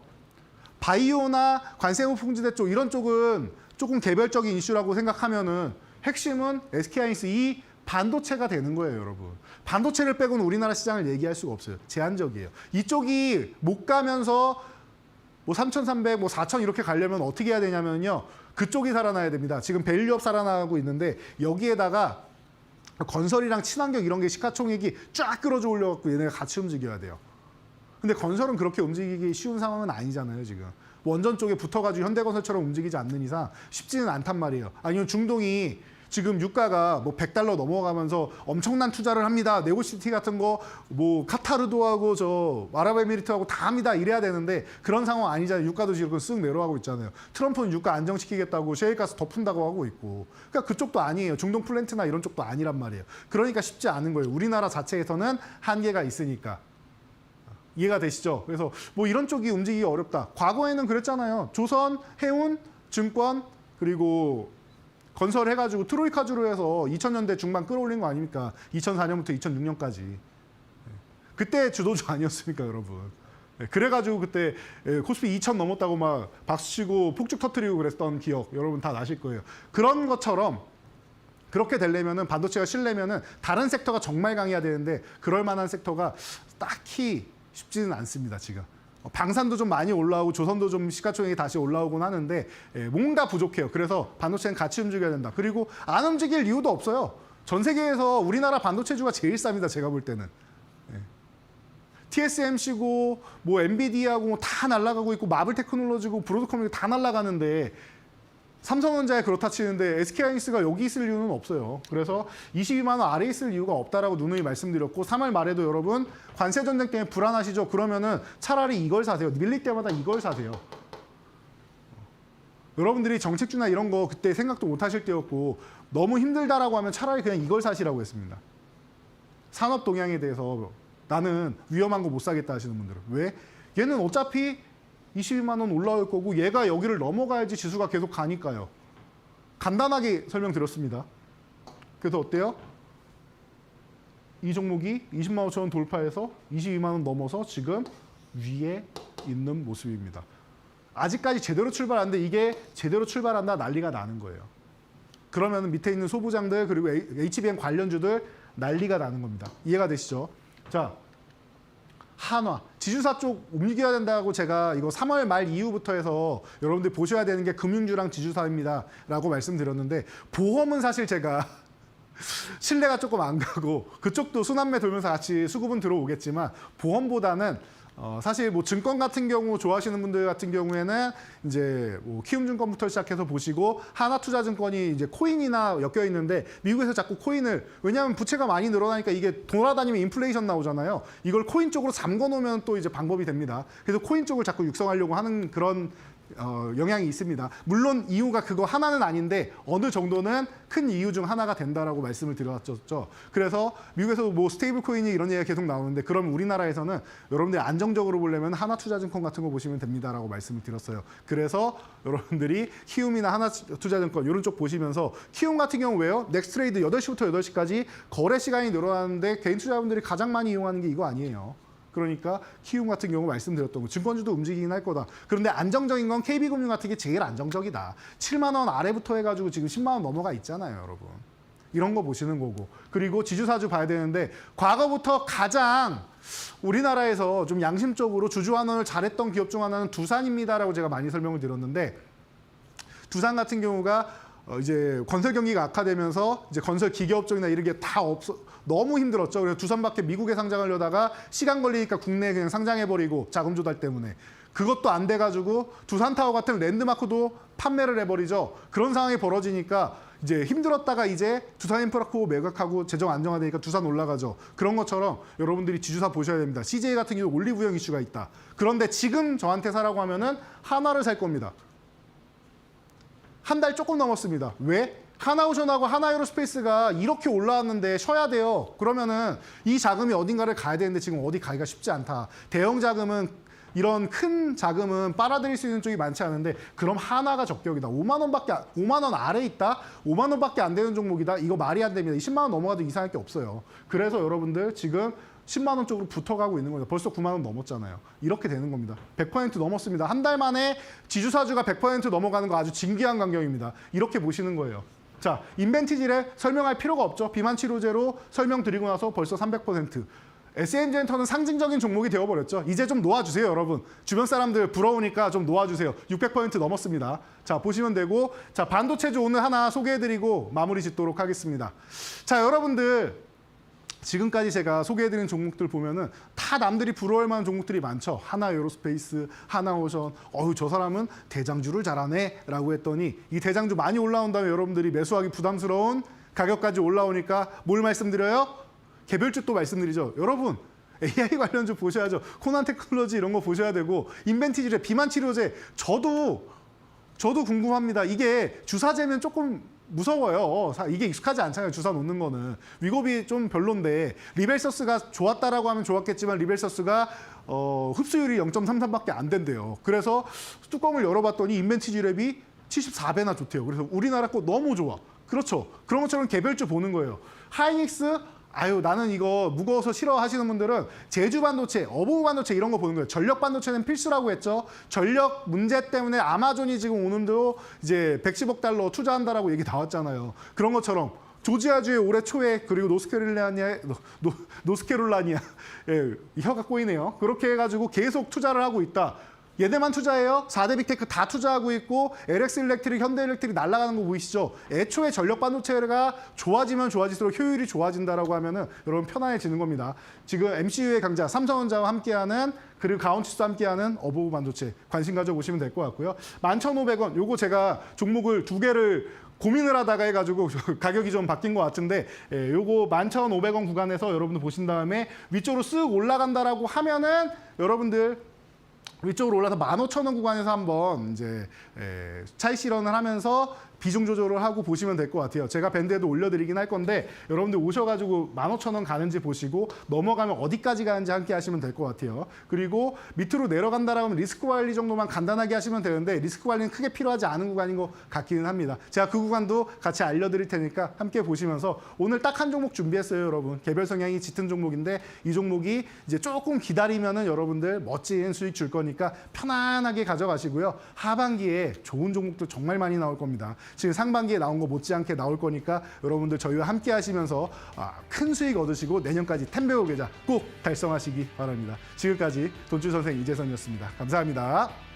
바이오나 관세음 풍지대 쪽 이런 쪽은 조금 개별적인 이슈라고 생각하면은 핵심은 SK하이닉스 이 반도체가 되는 거예요, 여러분. 반도체를 빼고는 우리나라 시장을 얘기할 수가 없어요. 제한적이에요. 이쪽이 못 가면서 뭐 3,300, 뭐 4,000 이렇게 가려면 어떻게 해야 되냐면요. 그쪽이 살아나야 됩니다. 지금 밸류업 살아나고 있는데 여기에다가 건설이랑 친환경 이런 게 시가총액이 쫙 끌어줘 올려갖고 얘네가 같이 움직여야 돼요. 근데 건설은 그렇게 움직이기 쉬운 상황은 아니잖아요, 지금. 원전 쪽에 붙어가지고 현대건설처럼 움직이지 않는 이상 쉽지는 않단 말이에요. 아니면 중동이 지금 유가가 뭐 $100 넘어가면서 엄청난 투자를 합니다. 네고시티 같은 거 뭐 카타르도 하고 저 아랍에미리트하고 다 합니다. 이래야 되는데 그런 상황 아니잖아요. 유가도 지금 쓱 내려가고 있잖아요. 트럼프는 유가 안정시키겠다고 셰일가스 더 푼다고 하고 있고. 그러니까 그쪽도 아니에요. 중동 플랜트나 이런 쪽도 아니란 말이에요. 그러니까 쉽지 않은 거예요. 우리나라 자체에서는 한계가 있으니까. 이해가 되시죠? 그래서 뭐 이런 쪽이 움직이기 어렵다. 과거에는 그랬잖아요. 조선, 해운, 증권 그리고 건설해가지고 트로이카주로 해서 2000년대 중반 끌어올린 거 아닙니까? 2004년부터 2006년까지. 그때 주도주 아니었습니까, 여러분? 그래가지고 그때 코스피 2000 넘었다고 막 박수치고 폭죽 터트리고 그랬던 기억 여러분 다 나실 거예요. 그런 것처럼 그렇게 되려면은 반도체가 실려면은 다른 섹터가 정말 강해야 되는데 그럴 만한 섹터가 딱히 쉽지는 않습니다, 지금. 방산도 좀 많이 올라오고 조선도 좀 시가총액이 다시 올라오곤 하는데 뭔가 부족해요. 그래서 반도체는 같이 움직여야 된다. 그리고 안 움직일 이유도 없어요. 전 세계에서 우리나라 반도체주가 제일 쌉니다. 제가 볼 때는. TSMC고 뭐 엔비디아고 뭐 다 날아가고 있고 마블 테크놀로지고 브로드컴이 다 날아가는데 삼성전자에 그렇다 치는데 SK하이닉스가 여기 있을 이유는 없어요. 그래서 22만 원 아래에 있을 이유가 없다라고 누누이 말씀드렸고 3월 말에도 여러분 관세 전쟁 때문에 불안하시죠? 그러면은 차라리 이걸 사세요. 밀릴 때마다 이걸 사세요. 여러분들이 정책주나 이런 거 그때 생각도 못 하실 때였고 너무 힘들다라고 하면 차라리 그냥 이걸 사시라고 했습니다. 산업 동향에 대해서 나는 위험한 거 못 사겠다 하시는 분들은. 왜? 얘는 어차피 22만 원 올라올 거고 얘가 여기를 넘어가야지 지수가 계속 가니까요. 간단하게 설명드렸습니다. 그래서 어때요? 이 종목이 20만 5천 원 돌파해서 22만 원 넘어서 지금 위에 있는 모습입니다. 아직까지 제대로 출발 안 돼. 이게 제대로 출발한다 난리가 나는 거예요. 그러면 밑에 있는 소부장들 그리고 HBM 관련주들 난리가 나는 겁니다. 이해가 되시죠? 자, 한화, 지주사 쪽 움직여야 된다고 제가 이거 3월 말 이후부터 해서 여러분들 보셔야 되는 게 금융주랑 지주사입니다 라고 말씀드렸는데 보험은 사실 제가 신뢰가 조금 안 가고 그쪽도 순환매 돌면서 같이 수급은 들어오겠지만 보험보다는 사실 뭐 증권 같은 경우 좋아하시는 분들 같은 경우에는 이제 뭐 키움증권부터 시작해서 보시고 하나투자증권이 이제 코인이나 엮여 있는데 미국에서 자꾸 코인을 왜냐하면 부채가 많이 늘어나니까 이게 돌아다니면 인플레이션 나오잖아요. 이걸 코인 쪽으로 잠궈 놓으면 또 이제 방법이 됩니다. 그래서 코인 쪽을 자꾸 육성하려고 하는 그런 영향이 있습니다. 물론 이유가 그거 하나는 아닌데 어느 정도는 큰 이유 중 하나가 된다라고 말씀을 드렸죠. 그래서 미국에서도 뭐 스테이블 코인이 이런 얘기가 계속 나오는데 그럼 우리나라에서는 여러분들이 안정적으로 보려면 하나투자증권 같은 거 보시면 됩니다라고 말씀을 드렸어요. 그래서 여러분들이 키움이나 하나투자증권 이런 쪽 보시면서 키움 같은 경우 왜요? 넥스트레이드 8시부터 8시까지 거래 시간이 늘어나는데 개인 투자자분들이 가장 많이 이용하는 게 이거 아니에요. 그러니까 키움 같은 경우 말씀드렸던 거 증권주도 움직이긴 할 거다. 그런데 안정적인 건 KB금융 같은 게 제일 안정적이다. 7만 원 아래부터 해가지고 지금 10만 원 넘어가 있잖아요, 여러분. 이런 거 보시는 거고. 그리고 지주사주 봐야 되는데 과거부터 가장 우리나라에서 좀 양심적으로 주주환원을 잘했던 기업 중 하나는 두산입니다라고 제가 많이 설명을 드렸는데 두산 같은 경우가 이제 건설 경기가 악화되면서 이제 건설 기계업 쪽이나 이런 게 다 너무 힘들었죠. 그래서 두산밖에 미국에 상장하려다가 시간 걸리니까 국내에 그냥 상장해버리고 자금 조달 때문에 그것도 안 돼가지고 두산타워 같은 랜드마크도 판매를 해버리죠. 그런 상황이 벌어지니까 이제 힘들었다가 이제 두산인프라코 매각하고 재정 안정화되니까 두산 올라가죠. 그런 것처럼 여러분들이 지주사 보셔야 됩니다. CJ 같은 경우 올리브영 이슈가 있다. 그런데 지금 저한테 사라고 하면은 하나를 살 겁니다. 한 달 조금 넘었습니다. 왜? 하나오션하고 하나에어로스페이스가 이렇게 올라왔는데 쉬어야 돼요. 그러면은 이 자금이 어딘가를 가야 되는데 지금 어디 가기가 쉽지 않다. 대형 자금은 이런 큰 자금은 빨아들일 수 있는 쪽이 많지 않은데 그럼 하나가 적격이다. 5만 원 아래 있다? 5만 원밖에 안 되는 종목이다? 이거 말이 안 됩니다. 10만 원 넘어가도 이상할 게 없어요. 그래서 여러분들 지금 10만 원 쪽으로 붙어가고 있는 겁니다. 벌써 9만 원 넘었잖아요. 이렇게 되는 겁니다. 100% 넘었습니다. 한 달 만에 지주사주가 100% 넘어가는 거 아주 진기한 광경입니다. 이렇게 보시는 거예요. 자, 인벤티지를 설명할 필요가 없죠. 비만 치료제로 설명드리고 나서 벌써 300%. SM젠터는 상징적인 종목이 되어버렸죠. 이제 좀 놓아주세요, 여러분. 주변 사람들 부러우니까 좀 놓아주세요. 600% 넘었습니다. 자, 보시면 되고, 자, 반도체주 오늘 하나 소개해드리고 마무리 짓도록 하겠습니다. 자, 여러분들. 지금까지 제가 소개해드린 종목들 보면은 다 남들이 부러워할 만한 종목들이 많죠. 하나에어로스페이스, 하나오션, 저 사람은 대장주를 잘하네 라고 했더니 이 대장주 많이 올라온 다음에 여러분들이 매수하기 부담스러운 가격까지 올라오니까 뭘 말씀드려요? 개별주 또 말씀드리죠. 여러분 AI 관련주 보셔야죠. 코난 테크놀로지 이런 거 보셔야 되고 인벤티지제, 비만 치료제 저도 궁금합니다. 이게 주사제면 조금 무서워요. 이게 익숙하지 않잖아요. 주사 놓는 거는. 위급이 좀 별론데 리벨서스가 좋았다라고 하면 좋았겠지만 리벨서스가 흡수율이 0.33밖에 안 된대요. 그래서 뚜껑을 열어봤더니 인벤티지랩이 74배나 좋대요. 그래서 우리나라 거 너무 좋아. 그렇죠. 그런 것처럼 개별주 보는 거예요. 하이닉스 나는 이거 무거워서 싫어 하시는 분들은 제주 반도체, 어보브 반도체 이런 거 보는 거예요. 전력 반도체는 필수라고 했죠. 전력 문제 때문에 아마존이 지금 오늘도 이제 110억 달러 투자한다라고 얘기 나왔잖아요. 그런 것처럼 조지아주에 올해 초에 그리고 노스캐롤라니아 예, 혀가 꼬이네요. 그렇게 해가지고 계속 투자를 하고 있다. 얘네만 투자해요? 4대 빅테크 다 투자하고 있고 LX 일렉트릭, 현대 일렉트릭 날아가는 거 보이시죠? 애초에 전력 반도체가 좋아지면 좋아질수록 효율이 좋아진다라고 하면은 여러분 편안해지는 겁니다. 지금 MCU의 강자 삼성전자와 함께하는 그리고 가온치스와 함께하는 어보브 반도체 관심 가져보시면 될 것 같고요. 11,500원 요거 제가 종목을 2개를 고민을 하다가 해가지고 가격이 좀 바뀐 것 같은데 요거 11,500원 구간에서 여러분들 보신 다음에 위쪽으로 쓱 올라간다라고 하면은 여러분들 위쪽으로 올라서 15,000원 구간에서 한번 이제 차익 실현을 하면서 비중 조절을 하고 보시면 될 것 같아요. 제가 밴드에도 올려드리긴 할 건데 여러분들 오셔가지고 15,000원 가는지 보시고 넘어가면 어디까지 가는지 함께 하시면 될 것 같아요. 그리고 밑으로 내려간다라고 하면 리스크 관리 정도만 간단하게 하시면 되는데 리스크 관리는 크게 필요하지 않은 구간인 것 같기는 합니다. 제가 그 구간도 같이 알려드릴 테니까 함께 보시면서 오늘 딱 한 종목 준비했어요, 여러분. 개별 성향이 짙은 종목인데 이 종목이 이제 조금 기다리면은 여러분들 멋진 수익 줄 거니까 편안하게 가져가시고요. 하반기에 좋은 종목도 정말 많이 나올 겁니다. 지금 상반기에 나온 거 못지않게 나올 거니까 여러분들 저희와 함께 하시면서 큰 수익 얻으시고 내년까지 템배우 계좌 꼭 달성하시기 바랍니다. 지금까지 돈줄 선생 이재선이었습니다. 감사합니다.